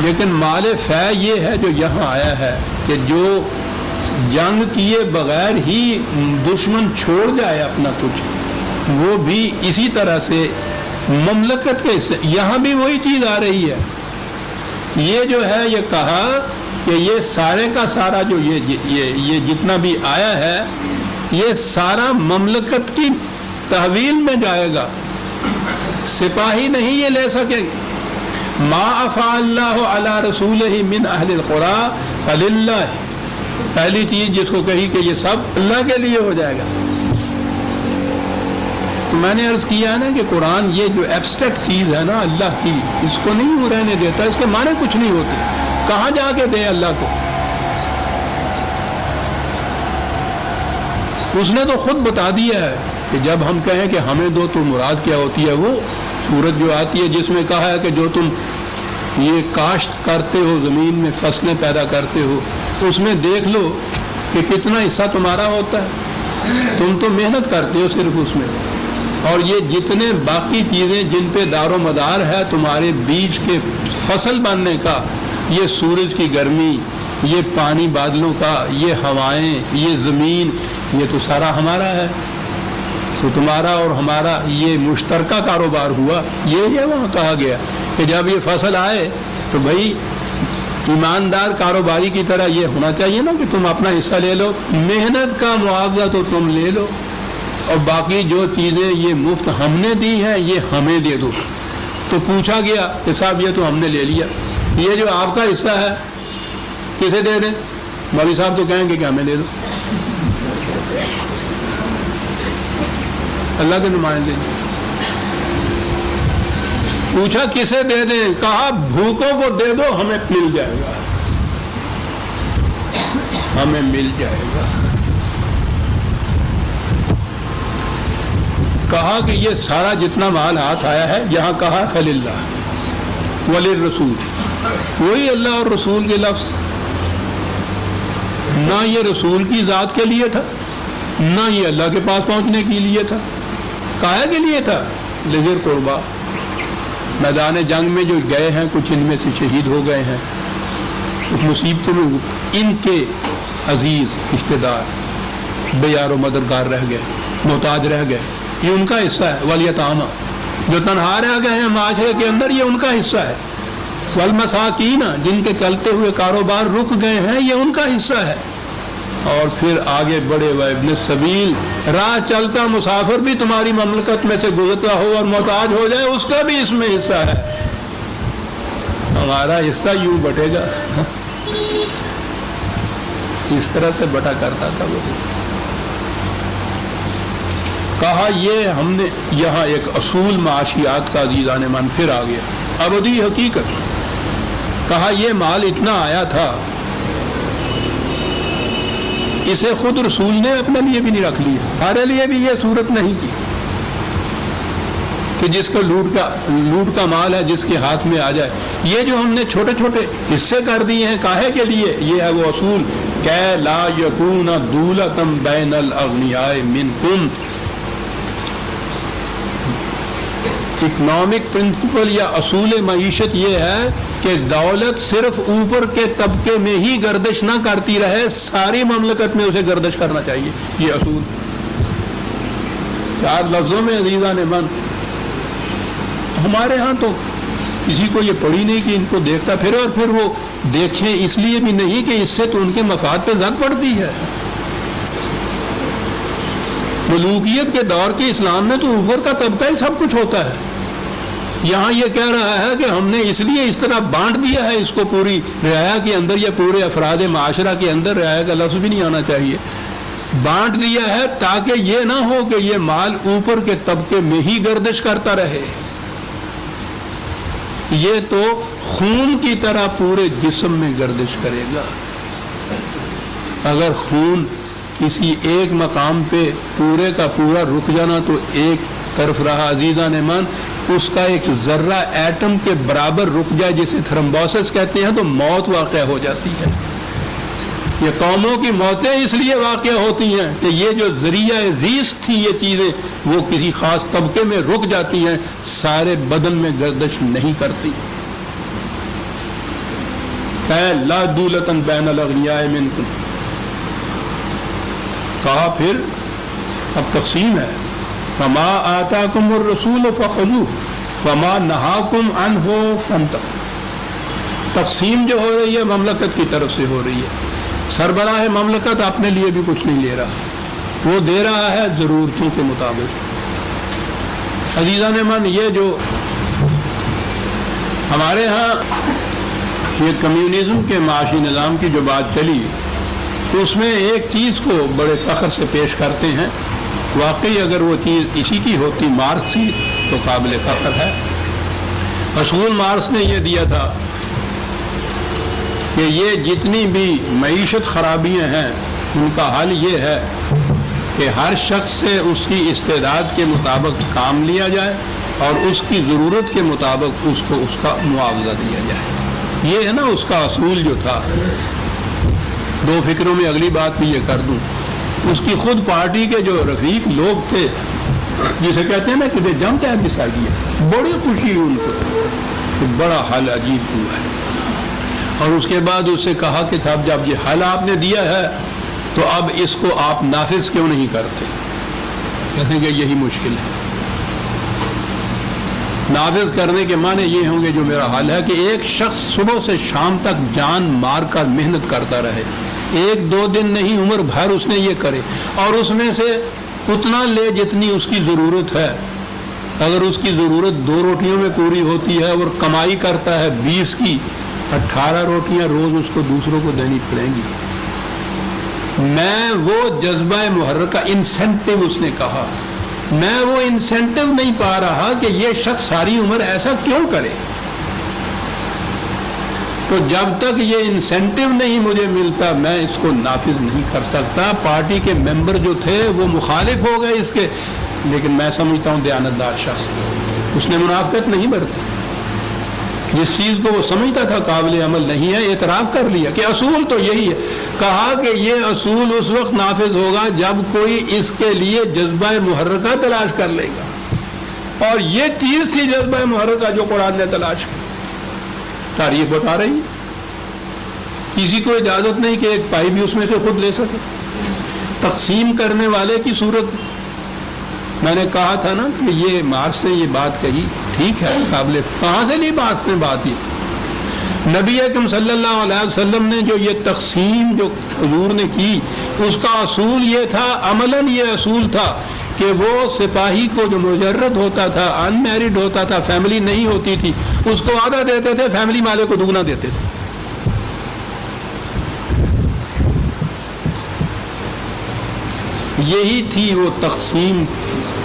لیکن مال فے یہ ہے جو یہاں آیا ہے کہ جو جنگ کیے بغیر ہی دشمن چھوڑ جائے اپنا کچھ, وہ بھی اسی طرح سے مملکت کے حصے. یہاں بھی وہی چیز آ رہی ہے. یہ جو ہے یہ کہا کہ یہ سارے کا سارا جو یہ جتنا بھی آیا ہے یہ سارا مملکت کی تحویل میں جائے گا. سپاہی نہیں یہ لے سکے. ما افاء اللہ علی رسولہ من اہل القری فللہ. پہلی چیز جس کو کہی کہ یہ سب اللہ کے لیے ہو جائے گا. تو میں نے عرض کیا ہے نا کہ قرآن یہ جو ایبسٹریکٹ چیز ہے نا اللہ کی, اس کو نہیں وہ رہنے دیتا. اس کے معنی کچھ نہیں ہوتے. کہاں جا کے دے اللہ کو؟ اس نے تو خود بتا دیا ہے کہ جب ہم کہیں کہ ہمیں دو تو مراد کیا ہوتی ہے. وہ سورت جو آتی ہے جس میں کہا ہے کہ جو تم یہ کاشت کرتے ہو زمین میں فصلیں پیدا کرتے ہو اس میں دیکھ لو کہ کتنا حصہ تمہارا ہوتا ہے. تم تو محنت کرتے ہو صرف اس میں, اور یہ جتنے باقی چیزیں جن پہ دار و مدار ہے تمہارے بیج کے فصل بننے کا, یہ سورج کی گرمی, یہ پانی بادلوں کا, یہ ہوائیں, یہ زمین, یہ تو سارا ہمارا ہے. تو تمہارا اور ہمارا یہ مشترکہ کاروبار ہوا. یہ ہے وہاں کہا گیا کہ جب یہ فصل آئے تو بھائی ایماندار کاروباری کی طرح یہ ہونا چاہیے نا کہ تم اپنا حصہ لے لو, محنت کا معاوضہ تو تم لے لو, اور باقی جو چیزیں یہ مفت ہم نے دی ہیں یہ ہمیں دے دو. تو پوچھا گیا کہ صاحب یہ تو ہم نے لے لیا, یہ جو آپ کا حصہ ہے کسے دے دیں؟ مولوی صاحب تو کہیں گے کہ ہمیں دے دو. اللہ کے نمائندے پوچھا کسے دے دیں؟ کہا بھوکوں کو دے دو, ہمیں مل جائے گا, ہمیں مل جائے گا. کہا کہ یہ سارا جتنا مال ہاتھ آیا ہے یہاں کہا فللہ وللرسول, وہی اللہ اور رسول کے لفظ. نہ یہ رسول کی ذات کے لیے تھا نہ یہ اللہ کے پاس پہنچنے کے لیے تھا. کایا کے لیے تھا؟ لذی القربیٰ. میدان جنگ میں جو گئے ہیں کچھ ان میں سے شہید ہو گئے ہیں, کچھ مصیبتوں میں ان کے عزیز رشتے دار بے یار و مددگار رہ گئے, محتاج رہ گئے, یہ ان کا حصہ ہے. والیتاما, جو تنہا رہ گئے ہیں معاشرے کے اندر, یہ ان کا حصہ ہے. والمساکین, جن کے چلتے ہوئے کاروبار رک گئے ہیں, یہ ان کا حصہ ہے. اور پھر آگے بڑے و ابن السبیل, راہ چلتا مسافر بھی تمہاری مملکت میں سے گزرتا ہو اور محتاج ہو جائے, اس کا بھی اس میں حصہ ہے. ہمارا حصہ یوں بٹے گا. اس طرح سے بٹا کرتا تھا وہ حصہ. کہا یہ ہم نے یہاں ایک اصول معاشیات کا عزیزان من پھر آ گیا, ابدی حقیقت. کہا یہ مال اتنا آیا تھا, اسے خود رسول نے اپنے لیے بھی نہیں رکھ لیا, ہمارے لیے بھی یہ صورت نہیں کی کہ جس کو لوٹ کا مال ہے جس کے ہاتھ میں آ جائے. یہ جو ہم نے چھوٹے چھوٹے حصے کر دیے ہیں کاہے کے لیے, یہ ہے وہ اصول کہ لا یکون دولتم بین الاغنیاء منکم. اکنامک پرنسپل یا اصول معیشت یہ ہے کہ دولت صرف اوپر کے طبقے میں ہی گردش نہ کرتی رہے, ساری مملکت میں اسے گردش کرنا چاہیے. یہ اصول 4 لفظوں میں عزیزان من. ہمارے ہاں تو کسی کو یہ پڑھی نہیں کہ ان کو دیکھتا پھر, اور پھر وہ دیکھیں اس لیے بھی نہیں کہ اس سے تو ان کے مفاد پہ زد پڑتی ہے. ملوکیت کے دور کے اسلام میں تو اوپر کا طبقہ ہی سب کچھ ہوتا ہے. یہاں یہ کہہ رہا ہے کہ ہم نے اس لیے اس طرح بانٹ دیا ہے اس کو پوری رعایا کے اندر یا پورے افراد معاشرہ کے اندر, رعایا کا لفظ بھی نہیں آنا چاہیے, بانٹ دیا ہے تاکہ یہ نہ ہو کہ یہ مال اوپر کے طبقے میں ہی گردش کرتا رہے. یہ تو خون کی طرح پورے جسم میں گردش کرے گا. اگر خون کسی ایک مقام پہ پورے کا پورا رک جانا تو ایک طرف رہا عزیزان من, اس کا ایک ذرہ ایٹم کے برابر رک جائے جسے تھرمبوسس کہتے ہیں تو موت واقع ہو جاتی ہے. یہ قوموں کی موتیں اس لیے واقع ہوتی ہیں کہ یہ جو ذریعہ زیست تھی یہ چیزیں وہ کسی خاص طبقے میں رک جاتی ہیں, سارے بدن میں گردش نہیں کرتی. لا دولتن بین الاغنیاء منکم. کہا پھر اب تقسیم ہے, وما آتاکم الرسول فخذوہ وما نہاکم عنہ فانتہوا. تقسیم جو ہو رہی ہے مملکت کی طرف سے ہو رہی ہے. سربراہ مملکت اپنے لیے بھی کچھ نہیں لے رہا, وہ دے رہا ہے ضرورتوں کے مطابق. عزیزان من, یہ جو ہمارے ہاں یہ کمیونزم کے معاشی نظام کی جو بات چلی اس میں ایک چیز کو بڑے فخر سے پیش کرتے ہیں. واقعی اگر وہ چیز اسی کی ہوتی مارکس کی تو قابل فخر ہے. اصول مارکس نے یہ دیا تھا کہ یہ جتنی بھی معیشت خرابیاں ہیں ان کا حل یہ ہے کہ ہر شخص سے اس کی استعداد کے مطابق کام لیا جائے اور اس کی ضرورت کے مطابق اس کو اس کا معاوضہ دیا جائے. یہ ہے نا اس کا اصول جو تھا. 2 فکروں میں اگلی بات بھی یہ کر دوں, اس کی خود پارٹی کے جو رفیق لوگ تھے جسے کہتے ہیں نا کہ جمپ ہے دس آئیڈیا, بڑی خوشی ان کو کہ بڑا حل عجیب ہوا ہے. اور اس کے بعد اس سے کہا کہ صاحب جب یہ حل آپ نے دیا ہے تو اب اس کو آپ نافذ کیوں نہیں کرتے. کہتے ہیں کہ یہی مشکل ہے. نافذ کرنے کے معنی یہ ہوں گے جو میرا حل ہے کہ ایک شخص صبح سے شام تک جان مار کر محنت کرتا رہے, 1-2 دن نہیں عمر بھر اس نے یہ کرے, اور اس میں سے اتنا لے جتنی اس کی ضرورت ہے. اگر اس کی ضرورت 2 روٹیوں میں پوری ہوتی ہے اور کمائی کرتا ہے 20 کی, 18 روٹیاں روز اس کو دوسروں کو دینی پڑیں گی. میں وہ جذبہ محرکہ انسینٹیو اس نے کہا, میں وہ انسینٹیو نہیں پا رہا کہ یہ شخص ساری عمر ایسا کیوں کرے. تو جب تک یہ انسینٹیو نہیں مجھے ملتا میں اس کو نافذ نہیں کر سکتا. پارٹی کے ممبر جو تھے وہ مخالف ہو گئے اس کے, لیکن میں سمجھتا ہوں دیانتدار شخص, اس نے منافقت نہیں برتی. جس چیز کو وہ سمجھتا تھا قابل عمل نہیں ہے اعتراف کر لیا کہ اصول تو یہی ہے. کہا کہ یہ اصول اس وقت نافذ ہوگا جب کوئی اس کے لیے جذبہ محرکہ تلاش کر لے گا, اور یہ چیز تھی جذبہ محرکہ جو قرآن نے تلاش کی. تاریخ بتا رہی کسی کو اجازت نہیں کہ ایک پائی بھی اس میں سے خود لے سکے. تقسیم کرنے والے کی صورت میں نے کہا تھا نا کہ یہ مارکس نے یہ بات کہی, ٹھیک ہے قابل, کہاں سے لی مارکس نے بات یہ, نبی اکرم صلی اللہ علیہ وسلم نے جو یہ تقسیم جو حضور نے کی اس کا اصول یہ تھا, عملاً یہ اصول تھا کہ وہ سپاہی کو جو مجرد ہوتا تھا, ان میرڈ ہوتا تھا, فیملی نہیں ہوتی تھی, اس کو آدھا دیتے تھے, فیملی والے کو دگنا دیتے تھے. یہی تھی وہ تقسیم،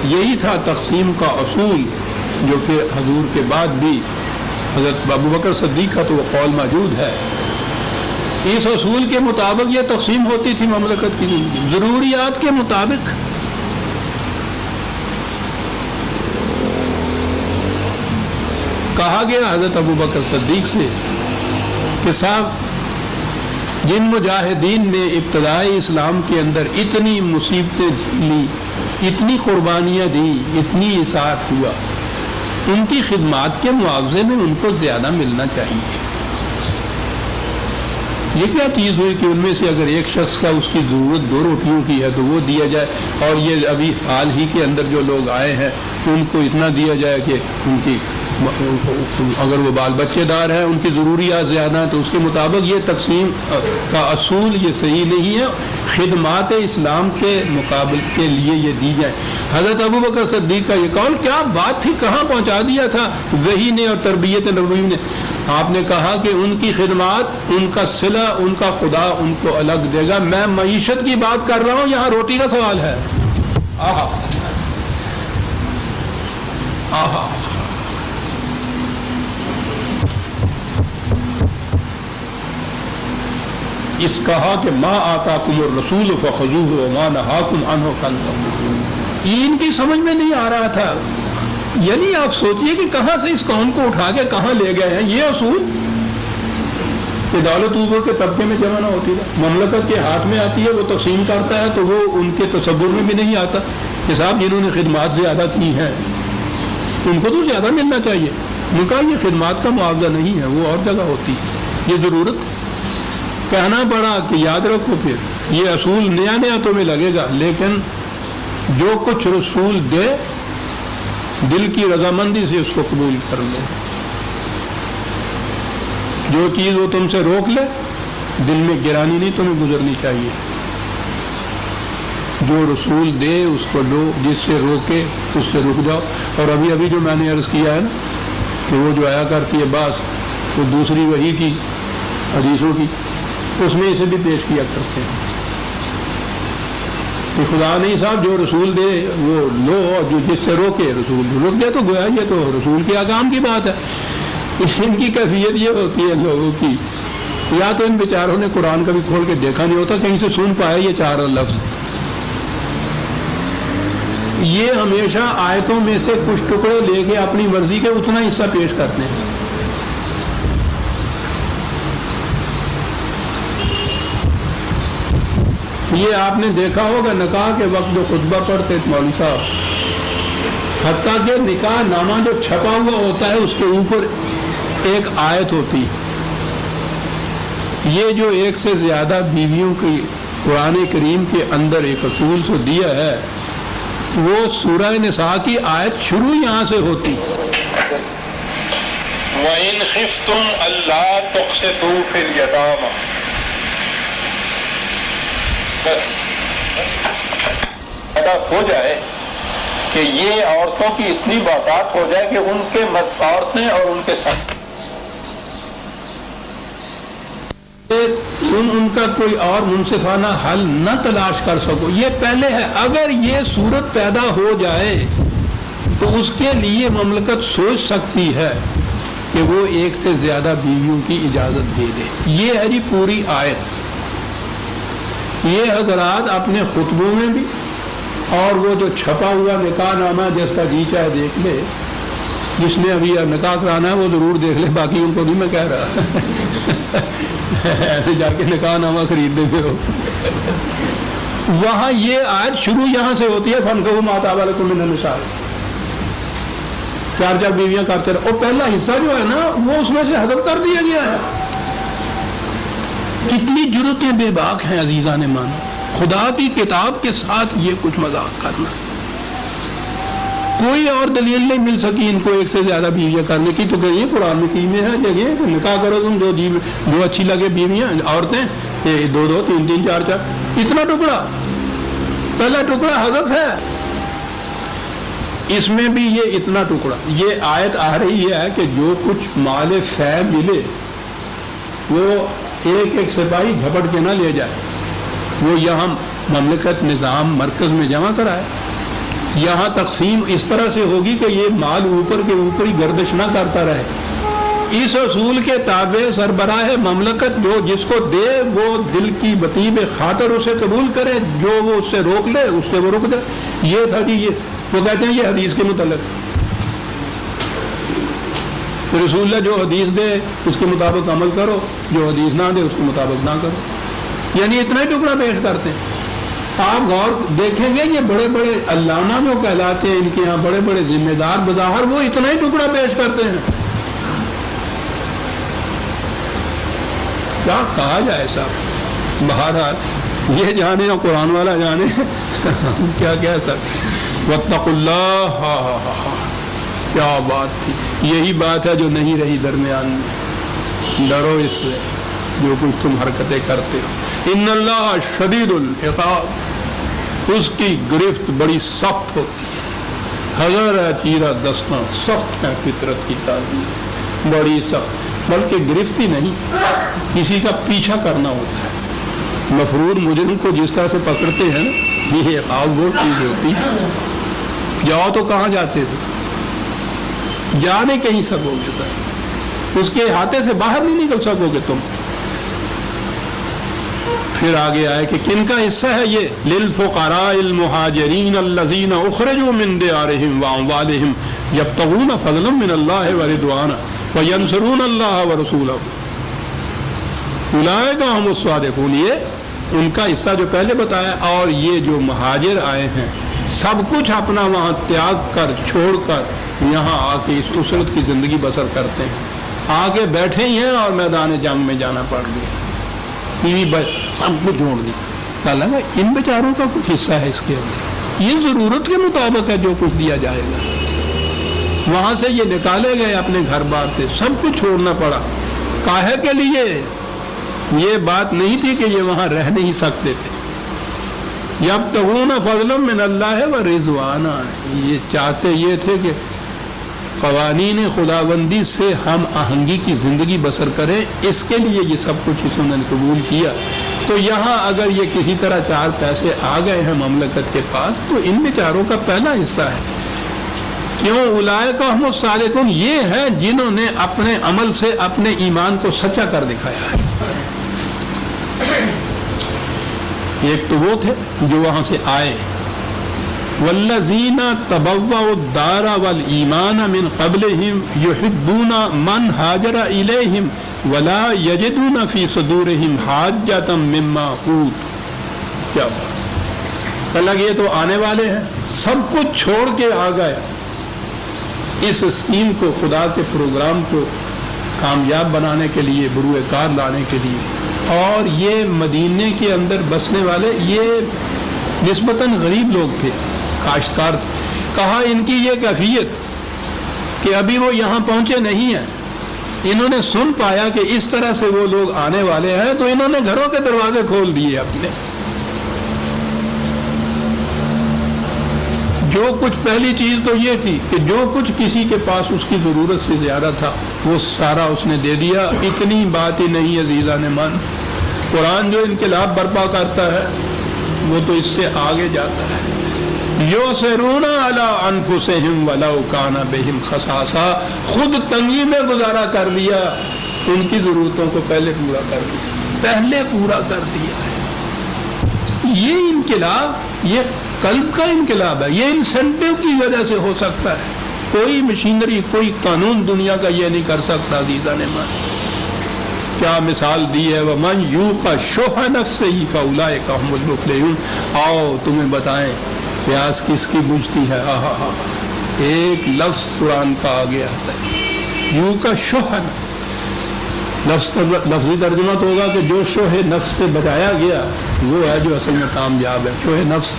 یہی تھا تقسیم کا اصول جو کہ حضور کے بعد بھی حضرت ابوبکر صدیق کا تو وہ قول موجود ہے۔ اس اصول کے مطابق یہ تقسیم ہوتی تھی مملکت کی زندگی، ضروریات کے مطابق۔ کہا گیا حضرت ابوبکر صدیق سے کہ صاحب جن مجاہدین نے ابتدائی اسلام کے اندر اتنی مصیبتیں جھیلی، اتنی قربانیاں دی، اتنی اطاعت ہوا، ان کی خدمات کے معاوضے میں ان کو زیادہ ملنا چاہیے۔ یہ کیا چیز ہوئی کہ ان میں سے اگر ایک شخص کا اس کی ضرورت 2 روٹیوں کی ہے تو وہ دیا جائے، اور یہ ابھی حال ہی کے اندر جو لوگ آئے ہیں ان کو اتنا دیا جائے کہ ان کی اگر وہ بال بچے دار ہیں ان کی ضروریات زیادہ ہیں، تو اس کے مطابق یہ تقسیم کا اصول یہ صحیح نہیں ہے۔ خدمات اسلام کے مقابل کے لیے یہ دی جائے۔ حضرت ابوبکر صدیق کا یہ قول کیا بات تھی، کہاں پہنچا دیا تھا وحی نے اور تربیت نبوی نے۔ آپ نے کہا کہ ان کی خدمات، ان کا صلہ، ان کا خدا ان کو الگ دے گا۔ میں معیشت کی بات کر رہا ہوں، یہاں روٹی کا سوال ہے۔ آہا آہا، اس کہا کہ ما آتاکم الرسول فخذوہ وما نہاکم عنہ فانتہوا۔ یہ ان کی سمجھ میں نہیں آ رہا تھا۔ یعنی آپ سوچئے کہ کہاں سے اس قوم کو اٹھا کے کہاں لے گئے ہیں۔ یہ اصول کہ دولت اوپر کے طبقے میں جمع نہ ہوتی ہے، مملکت کے ہاتھ میں آتی ہے، وہ تقسیم کرتا ہے، تو وہ ان کے تصور میں بھی نہیں آتا کہ صاحب جنہوں نے خدمات زیادہ کی ہیں ان کو تو زیادہ ملنا چاہیے۔ ان کا یہ خدمات کا معاوضہ نہیں ہے، وہ اور جگہ ہوتی ہے، یہ ضرورت۔ کہنا پڑا کہ یاد رکھو پھر یہ اصول نیا نیا تمہیں لگے گا، لیکن جو کچھ رسول دے دل کی رضامندی سے اس کو قبول کر لو۔ جو چیز وہ تم سے روک لے دل میں گرانی نہیں تمہیں گزرنی چاہیے۔ جو رسول دے اس کو لو، جس سے روکے اس سے رک جاؤ۔ اور ابھی جو میں نے عرض کیا ہے نا کہ وہ جو آیا کرتی ہے بعض وہ دوسری وحی کی حدیثوں کی، اس میں اسے بھی پیش کیا کرتے ہیں کہ خدا نہیں صاحب جو رسول دے وہ لو، اور جو جس سے روکے رسول روک دے، تو گویا یہ تو رسول کے احکام کی بات ہے۔ ان کی کیفیت یہ ہوتی ہے لوگوں کی، یا تو ان بیچاروں نے قرآن کبھی کھول کے دیکھا نہیں ہوتا، کہیں سے سن پائے یہ 4 لفظ۔ یہ ہمیشہ آیتوں میں سے کچھ ٹکڑے لے کے اپنی مرضی کے اتنا حصہ پیش کرتے ہیں۔ یہ آپ نے دیکھا ہوگا نکاح کے وقت جو خطبہ پڑھتے مولوی صاحب، حتیٰ کہ نکاح نامہ جو چھپا ہوا ہوتا ہے اس کے اوپر ایک آیت ہوتی۔ یہ جو 1 سے زیادہ بیویوں کی قرآن کریم کے اندر ایک اصول سے دیا ہے، وہ سورہ نساء کی آیت شروع یہاں سے ہوتی۔ وَإِنْ خِفْتُمْ أَلَّا تُقْسِطُوا فِي الْيَتَامَى، ایسا ہو جائے کہ یہ عورتوں کی اتنی باتات ہو جائے کہ ان کے عورتیں اور ان کے ساتھ ان کا کوئی اور منصفانہ حل نہ تلاش کر سکو۔ یہ پہلے ہے، اگر یہ صورت پیدا ہو جائے تو اس کے لیے مملکت سوچ سکتی ہے کہ وہ 1 سے زیادہ بیویوں کی اجازت دے دے۔ یہ ہے جی پوری آیت۔ یہ حضرات اپنے خطبوں میں بھی اور وہ جو چھپا ہوا نکاح نامہ جس کا جی چاہے دیکھ لے، جس نے ابھی نکاح کرانا ہے وہ ضرور دیکھ لے، باقی ان کو نہیں میں کہہ رہا ایسے جا کے نکاح نامہ خریدنے سے ہو۔ وہاں یہ آیت شروع یہاں سے ہوتی ہے، فَانكِحُوا مَا طَابَ لَكُم مِّنَ النِّسَاءِ، 4 بیویاں کرتے رہو۔ اور پہلا حصہ جو ہے نا وہ اس میں سے حذف کر دیا گیا ہے۔ کتنی جرتیں بے باک ہیں عزیزان مان، خدا کی کتاب کے ساتھ یہ کچھ مذاق کرنا۔ کوئی اور دلیل نہیں مل سکی ان کو 1 سے زیادہ بیویاں کرنے کی، تو کہیے قرآن میں کی میں ہے جگہ کہ نکاح کرو تم جو اچھی لگے بیویاں عورتیں 2 2 3 3 4 4، اتنا ٹکڑا، پہلا ٹکڑا حذف ہے۔ اس میں بھی یہ اتنا ٹکڑا، یہ آیت آ رہی ہے کہ جو کچھ مال فے ملے وہ ایک سپاہی جھپٹ کے نہ لے جائے، وہ یہاں مملکت نظام مرکز میں جمع کرائے. یہاں تقسیم اس طرح سے ہوگی کہ یہ مال اوپر کے اوپر ہی گردش نہ کرتا رہے. اس اصول کے تابع سربراہ مملکت جو جس کو دے وہ دل کی بطیب خاطر اسے قبول کرے, جو وہ اس سے روک لے اس سے وہ رک جائے. یہ تھا کہ یہ وہ کہتے ہیں یہ حدیث کے متعلق رسول اللہ جو حدیث دے اس کے مطابق عمل کرو, جو حدیث نہ دے اس کے مطابق نہ کرو. یعنی اتنا ہی ٹکڑا پیش کرتے ہیں. آپ غور دیکھیں گے یہ بڑے بڑے علامہ جو کہلاتے ہیں ان کے یہاں بڑے بڑے ذمہ دار بظاہر وہ اتنا ہی ٹکڑا پیش کرتے ہیں. کیا کہا جائے صاحب, بہرحال یہ جانے اور قرآن والا جانے کیا کہہ سکتے. واتقوا اللہ, کیا بات تھی. یہی بات ہے جو نہیں رہی درمیان میں. ڈرو اس سے جو کچھ تم حرکتیں کرتے ہو. ان اللہ شدید العقاب, اس کی گرفت بڑی سخت ہوتی ہے. حذر ہے چیرہ دستاں, سخت ہے فطرت کی تعظیم, بڑی سخت. بلکہ گرفت ہی نہیں, کسی کا پیچھا کرنا ہوتا ہے. مفرور مجرم کو جس طرح سے پکڑتے ہیں نا, یہ عقاب وہ چیز ہوتی ہے. جاؤ تو کہاں جاتے تھے, جا نہیں کہیں سکو گے سر, اس کے احاطے سے باہر نہیں نکل سکو گے تم. پھر آگے آئے کہ کن کا حصہ ہے یہ. للفقراء المہاجرین الذین اخرجوا من دیارہم واموالہم یبتغون فضلا من اللہ ورضوانا وینصرون اللہ ورسولہ اولئک هم الصادقون. یہ ان کا حصہ جو پہلے بتایا. اور یہ جو مہاجر آئے ہیں سب کچھ اپنا وہاں تیاگ کر چھوڑ کر یہاں آ کے اس اسرت کی زندگی بسر کرتے ہیں. آ کے بیٹھے ہی ہیں اور میدان جنگ میں جانا پڑ گیا, بیوی بچ سب کچھ چھوڑ دی. کہا ان بیچاروں کا کچھ حصہ ہے اس کے اندر, یہ ضرورت کے مطابق ہے جو کچھ دیا جائے گا. وہاں سے یہ نکالے گئے اپنے گھر بار سے, سب کچھ چھوڑنا پڑا. کاہے کے لیے؟ یہ بات نہیں تھی کہ یہ وہاں رہ نہیں سکتے تھے. یبتغون فضلا من اللہ ورضوانا, یہ چاہتے یہ تھے کہ قوانین خداوندی سے ہم آہنگی کی زندگی بسر کریں. اس کے لیے یہ سب کچھ اس نے قبول کیا. تو یہاں اگر یہ کسی طرح 4 پیسے آ گئے ہیں مملکت کے پاس تو ان بیچاروں کا پہلا حصہ ہے. کیوں؟ اولئک هم الصادقون, یہ ہے جنہوں نے اپنے عمل سے اپنے ایمان کو سچا کر دکھایا ہے. ایک تو وہ تھے جو وہاں سے آئے. والذین تبوؤا الدار والایمان من قبلہم یحبون من ہاجر الیہم ولا یجدون فی صدورہم حاجۃ مما اوتوا. کیا بات. اللہ یہ تو آنے والے ہیں, سب کچھ چھوڑ کے آ گئے اس اسکیم کو, خدا کے پروگرام کو کامیاب بنانے کے لیے, بروئے کار لانے کے لیے. اور یہ مدینے کے اندر بسنے والے یہ نسبتاً غریب لوگ تھے, کاشتکار تھے. کہا ان کی یہ کیفیت کہ ابھی وہ یہاں پہنچے نہیں ہیں, انہوں نے سن پایا کہ اس طرح سے وہ لوگ آنے والے ہیں تو انہوں نے گھروں کے دروازے کھول دیے اپنے. جو کچھ پہلی چیز تو یہ تھی کہ جو کچھ کسی کے پاس اس کی ضرورت سے زیادہ تھا وہ سارا اس نے دے دیا. اتنی بات ہی نہیں عزیزان من, قرآن جو انقلاب برپا کرتا ہے وہ تو اس سے آگے جاتا ہے. یؤثرون علی انفسہم ولو کان بہم خصاصہ, خود تنگی میں گزارا کر دیا, ان کی ضرورتوں کو پہلے پورا کر دیا ہے. یہ انقلاب یہ قلب کا انقلاب ہے. یہ انسینٹیو کی وجہ سے ہو سکتا ہے. کوئی مشینری, کوئی قانون دنیا کا یہ نہیں کر سکتا. عزیزان من, کیا مثال دی ہے. وَمَنْ يُوقَ شُحَّ نَفْسِهِ فَأُولَٰئِكَ هُمُ الْمُفْلِحُونَ. آؤ تمہیں بتائیں پیاس کس کی بجھتی ہے. ایک لفظ قرآن کا آگے آتا ہے, یوں کا شوہ. لفظی ترجمہ تو ہوگا کہ جو شوہ نفس سے بچایا گیا وہ ہے جو اصل میں کامیاب ہے. شوہ نفس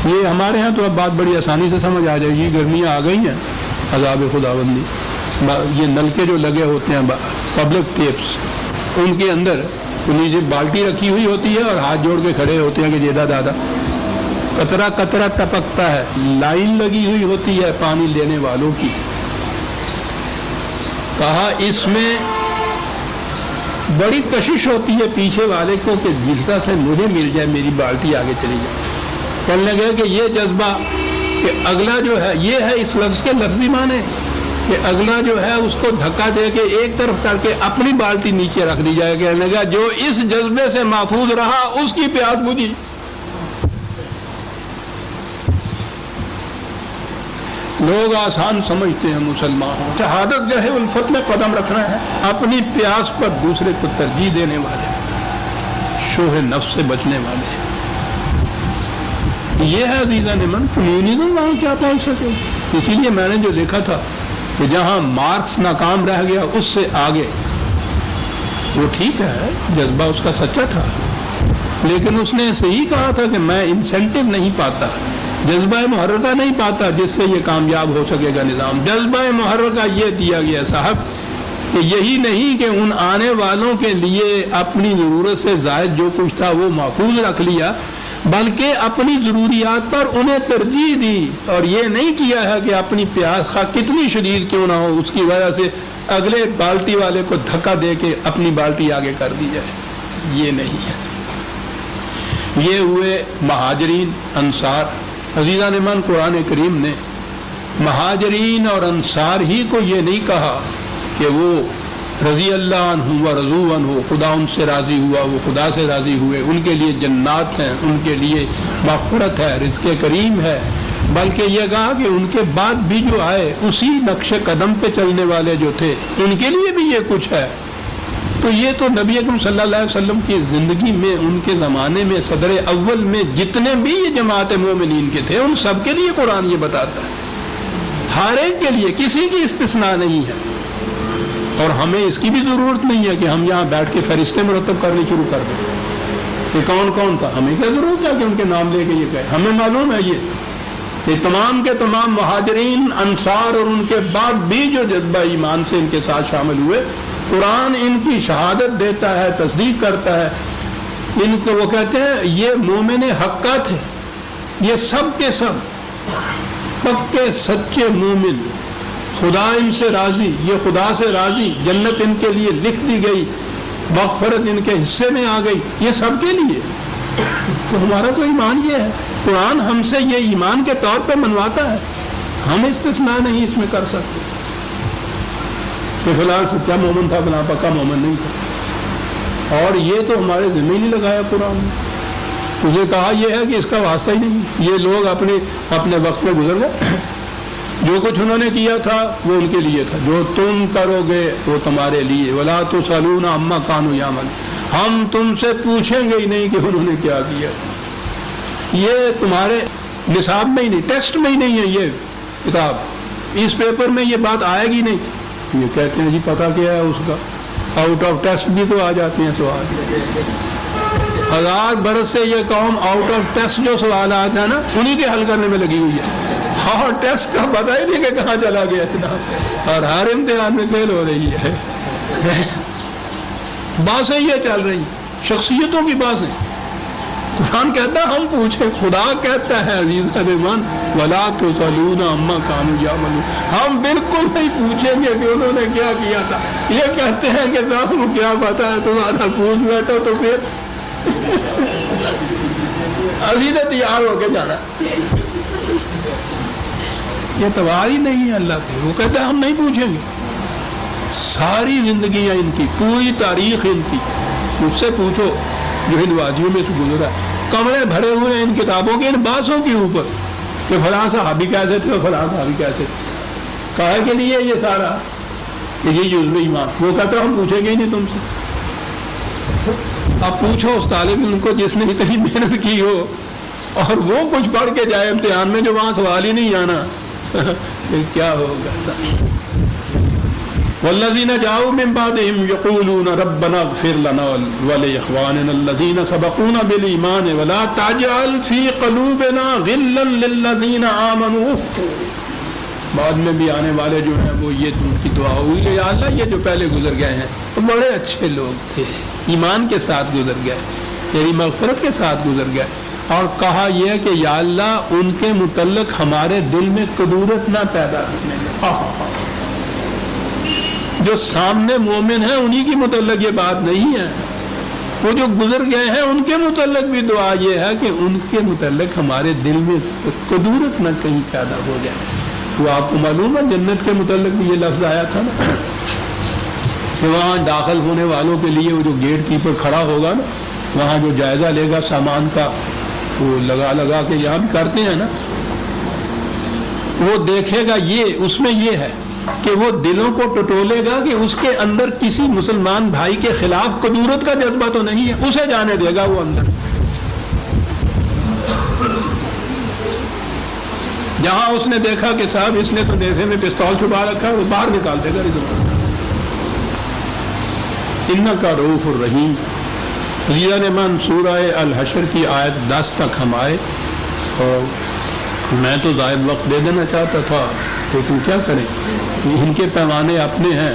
یہ ہمارے ہاں تو اب بات بڑی آسانی سے سمجھ آ جائے گی. گرمیاں آ گئی ہیں, عذاب خداوندی, یہ نلکے جو لگے ہوتے ہیں پبلک ٹیپس, ان کے اندر نیچے بالٹی رکھی ہوئی ہوتی ہے اور ہاتھ جوڑ کے کھڑے ہوتے ہیں کہ جیدہ دادا, قطرہ قطرہ ٹپکتا ہے. لائن لگی ہوئی ہوتی ہے پانی لینے والوں کی. کہا اس میں بڑی کشش ہوتی ہے پیچھے والے کو کہ جلسہ سے مجھے مل جائے، میری بالٹی آگے چلی جائے۔ کہنے لگے کہ یہ جذبہ کہ اگلا جو ہے، یہ ہے اس لفظ کے لفظی معنی کہ اگلا جو ہے اس کو دھکا دے کے ایک طرف کر کے اپنی بالٹی نیچے رکھ دی جائے۔ کہنے لگا جو اس جذبے سے محفوظ رہا اس کی پیاس بجھی۔ لوگ آسان سمجھتے ہیں مسلمان، شہادت جو ہے الفت میں قدم رکھنا ہے، اپنی پیاس پر دوسرے کو ترجیح دینے والے، شوہ نفس سے بچنے والے، یہ ہے عزیزان من کمیونزم وہاں کیا پہنچ سکے۔ اسی لیے میں نے جو لکھا تھا کہ جہاں مارکس ناکام رہ گیا اس سے آگے، وہ ٹھیک ہے جذبہ اس کا سچا تھا، لیکن اس نے صحیح کہا تھا کہ میں انسینٹو نہیں پاتا، جذبہ محرکہ نہیں پاتا جس سے یہ کامیاب ہو سکے گا نظام۔ جذبہ محرکہ یہ دیا گیا صاحب کہ یہی نہیں کہ ان آنے والوں کے لیے اپنی ضرورت سے زائد جو کچھ تھا وہ محفوظ رکھ لیا، بلکہ اپنی ضروریات پر انہیں ترجیح دی، اور یہ نہیں کیا ہے کہ اپنی پیاس خواہ کتنی شدید کیوں نہ ہو اس کی وجہ سے اگلے بالٹی والے کو دھکا دے کے اپنی بالٹی آگے کر دی جائے، یہ نہیں ہے۔ یہ ہوئے مہاجرین انصار۔ عزیزان من قرآن کریم نے مہاجرین اور انصار ہی کو یہ نہیں کہا کہ وہ رضی اللہ عنہ و رضوا عنہ، خدا ان سے راضی ہوا، وہ خدا سے راضی ہوئے، ان کے لیے جنات ہیں، ان کے لیے مغفرت ہے، رزق کریم ہے، بلکہ یہ کہا کہ ان کے بعد بھی جو آئے اسی نقش قدم پہ چلنے والے جو تھے ان کے لیے بھی یہ کچھ ہے۔ تو یہ تو نبی اکرم صلی اللہ علیہ وسلم کی زندگی میں، ان کے زمانے میں، صدر اول میں جتنے بھی یہ جماعت مومنین کے تھے ان سب کے لیے قرآن یہ بتاتا ہے، ہر ایک کے لیے، کسی کی استثناء نہیں ہے۔ اور ہمیں اس کی بھی ضرورت نہیں ہے کہ ہم یہاں بیٹھ کے فہرستیں مرتب کرنی شروع کر دیں کہ کون کون تھا، ہمیں کیا ضرورت ہے کہ ان کے نام لے کے یہ کہے، ہمیں معلوم ہے یہ تمام کے تمام مہاجرین انصار اور ان کے بعد بھی جو جذبہ ایمان سے ان کے ساتھ شامل ہوئے، قرآن ان کی شہادت دیتا ہے، تصدیق کرتا ہے، ان کو وہ کہتے ہیں یہ مومن حقہ تھے، یہ سب کے سب پکے سچے مومن، خدا ان سے راضی، یہ خدا سے راضی، جنت ان کے لیے لکھ دی گئی، مغفرت ان کے حصے میں آ گئی، یہ سب کے لیے۔ تو ہمارا تو ایمان یہ ہے، قرآن ہم سے یہ ایمان کے طور پہ منواتا ہے، ہم استثناء نہیں اس میں کر سکتے کہ فلاں سچا مومن تھا، فلاں پکا مومن نہیں تھا۔ اور یہ تو ہمارے ذمہ ہی نہیں لگایا قرآن نے، تجھے کہا یہ ہے کہ اس کا واسطہ ہی نہیں، یہ لوگ اپنے وقت میں گزر گئے، جو کچھ انہوں نے کیا تھا وہ ان کے لیے تھا، جو تم کرو گے وہ تمہارے لیے، وَلَا تُسْأَلُونَ عَمَّا كَانُوا يَعْمَلُونَ، ہم تم سے پوچھیں گے ہی نہیں کہ انہوں نے کیا کیا تھا۔ یہ تمہارے نصاب میں ہی نہیں، ٹیکسٹ میں ہی نہیں ہے یہ کتاب، اس پیپر میں یہ بات آئے گی نہیں۔ یہ کہتے ہیں جی پتہ کیا ہے اس کا، آؤٹ آف ٹیسٹ بھی تو آ جاتے ہیں سوال، 1000 برس سے یہ قوم آؤٹ آف ٹیسٹ جو سوال آتے ہیں نا انہی کے حل کرنے میں لگی ہوئی ہے، اور ٹیسٹ کا پتہ ہی نہیں کہ کہاں چلا گیا اتنا، اور ہر امتحان میں فیل ہو رہی ہے۔ باتیں یہ چل رہی شخصیتوں کی باتیں، قرآن کہتا ہے ہم پوچھیں، خدا کہتا ہے عزیز رحمان وَلَا تُسْأَلُونَ عَمَّا كَانُوا يَعْمَلُونَ، ہم بالکل نہیں پوچھیں گے کہ انہوں نے کیا کیا تھا۔ یہ کہتے ہیں کہ صاحب کیا پتا ہے، تمہارا پوچھ بیٹھو تو پھر عزیز تیار ہو کے جانا، یہ توار ہی نہیں ہے اللہ کی۔ وہ کہتا ہے ہم نہیں پوچھیں گے، ساری زندگیاں ان کی، پوری تاریخ ان کی مجھ سے پوچھو جو ان وادیوں میں سے گزرا، کمرے بھرے ہوئے ہیں ان کتابوں کے ان باسوں کے اوپر کہ فلاں صحابی کیسے تھے اور فلاں صحابی کیسے تھے، کہا کے لیے یہ سارا کہ یہ جزو ایمان۔ وہ کہتا ہے ہم پوچھیں گے ہی نہیں تم سے، اب پوچھو اس طالب علم کو جس نے اتنی محنت کی ہو اور وہ کچھ پڑھ کے جائے امتحان میں جو وہاں سوال ہی نہیں آنا، پھر کیا ہوگا۔ والذین جاؤوا من بعدهم یقولون ربنا اغفر لنا ولإخواننا الذین سبقونا بالایمان ولا تجعل فی قلوبنا غلا للذین آمنوا، بعد میں بھی آنے والے جو ہیں وہ یہ ان کی دعا ہوئی کہ یا اللہ یہ جو پہلے گزر گئے ہیں وہ بڑے اچھے لوگ تھے، ایمان کے ساتھ گزر گئے، تیری مغفرت کے ساتھ گزر گئے، اور کہا یہ کہ یا اللہ ان کے متعلق ہمارے دل میں کدورت نہ پیدا کرنے دے۔ جو سامنے مومن ہیں انہی کی متعلق یہ بات نہیں ہے، وہ جو گزر گئے ہیں ان کے متعلق بھی دعا یہ ہے کہ ان کے متعلق ہمارے دل میں قدورت نہ کہیں پیدا ہو جائے۔ تو آپ کو معلوم ہے جنت کے متعلق بھی یہ لفظ آیا تھا نا کہ وہاں داخل ہونے والوں کے لیے وہ جو گیٹ کیپر کھڑا ہوگا نا، وہاں جو جائزہ لے گا سامان کا، وہ لگا کے یہاں بھی کرتے ہیں نا، وہ دیکھے گا یہ اس میں یہ ہے کہ وہ دلوں کو ٹٹولے گا کہ اس کے اندر کسی مسلمان بھائی کے خلاف قدورت کا جذبہ تو نہیں ہے، اسے جانے دے گا وہ اندر۔ جہاں اس نے دیکھا کہ صاحب اس نے تو نیزے میں پستول چھپا رکھا ہے، وہ باہر نکال دے گا۔ انکا رؤوف الرحیم۔ لیے من سورہ الحشر کی آیت 10 تک ہم آئے، اور میں تو زائد وقت دے دینا چاہتا تھا لیکن کیا کریں، ان کے پیمانے اپنے ہیں،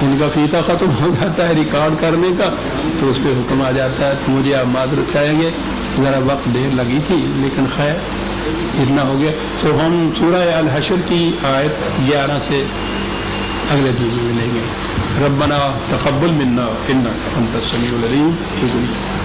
ان کا فیتہ ختم ہو جاتا ہے ریکارڈ کرنے کا تو اس پہ حکم آ جاتا ہے۔ تو مجھے آپ معذرت کریں گے، ذرا وقت دیر لگی تھی لیکن خیر اتنا ہو گیا۔ تو ہم سورہ الحشر کی آیت 11 سے اگلے جزء میں لیں گے۔ ربنا تقبل منا انک انت السمیع العلیم۔ شکریہ۔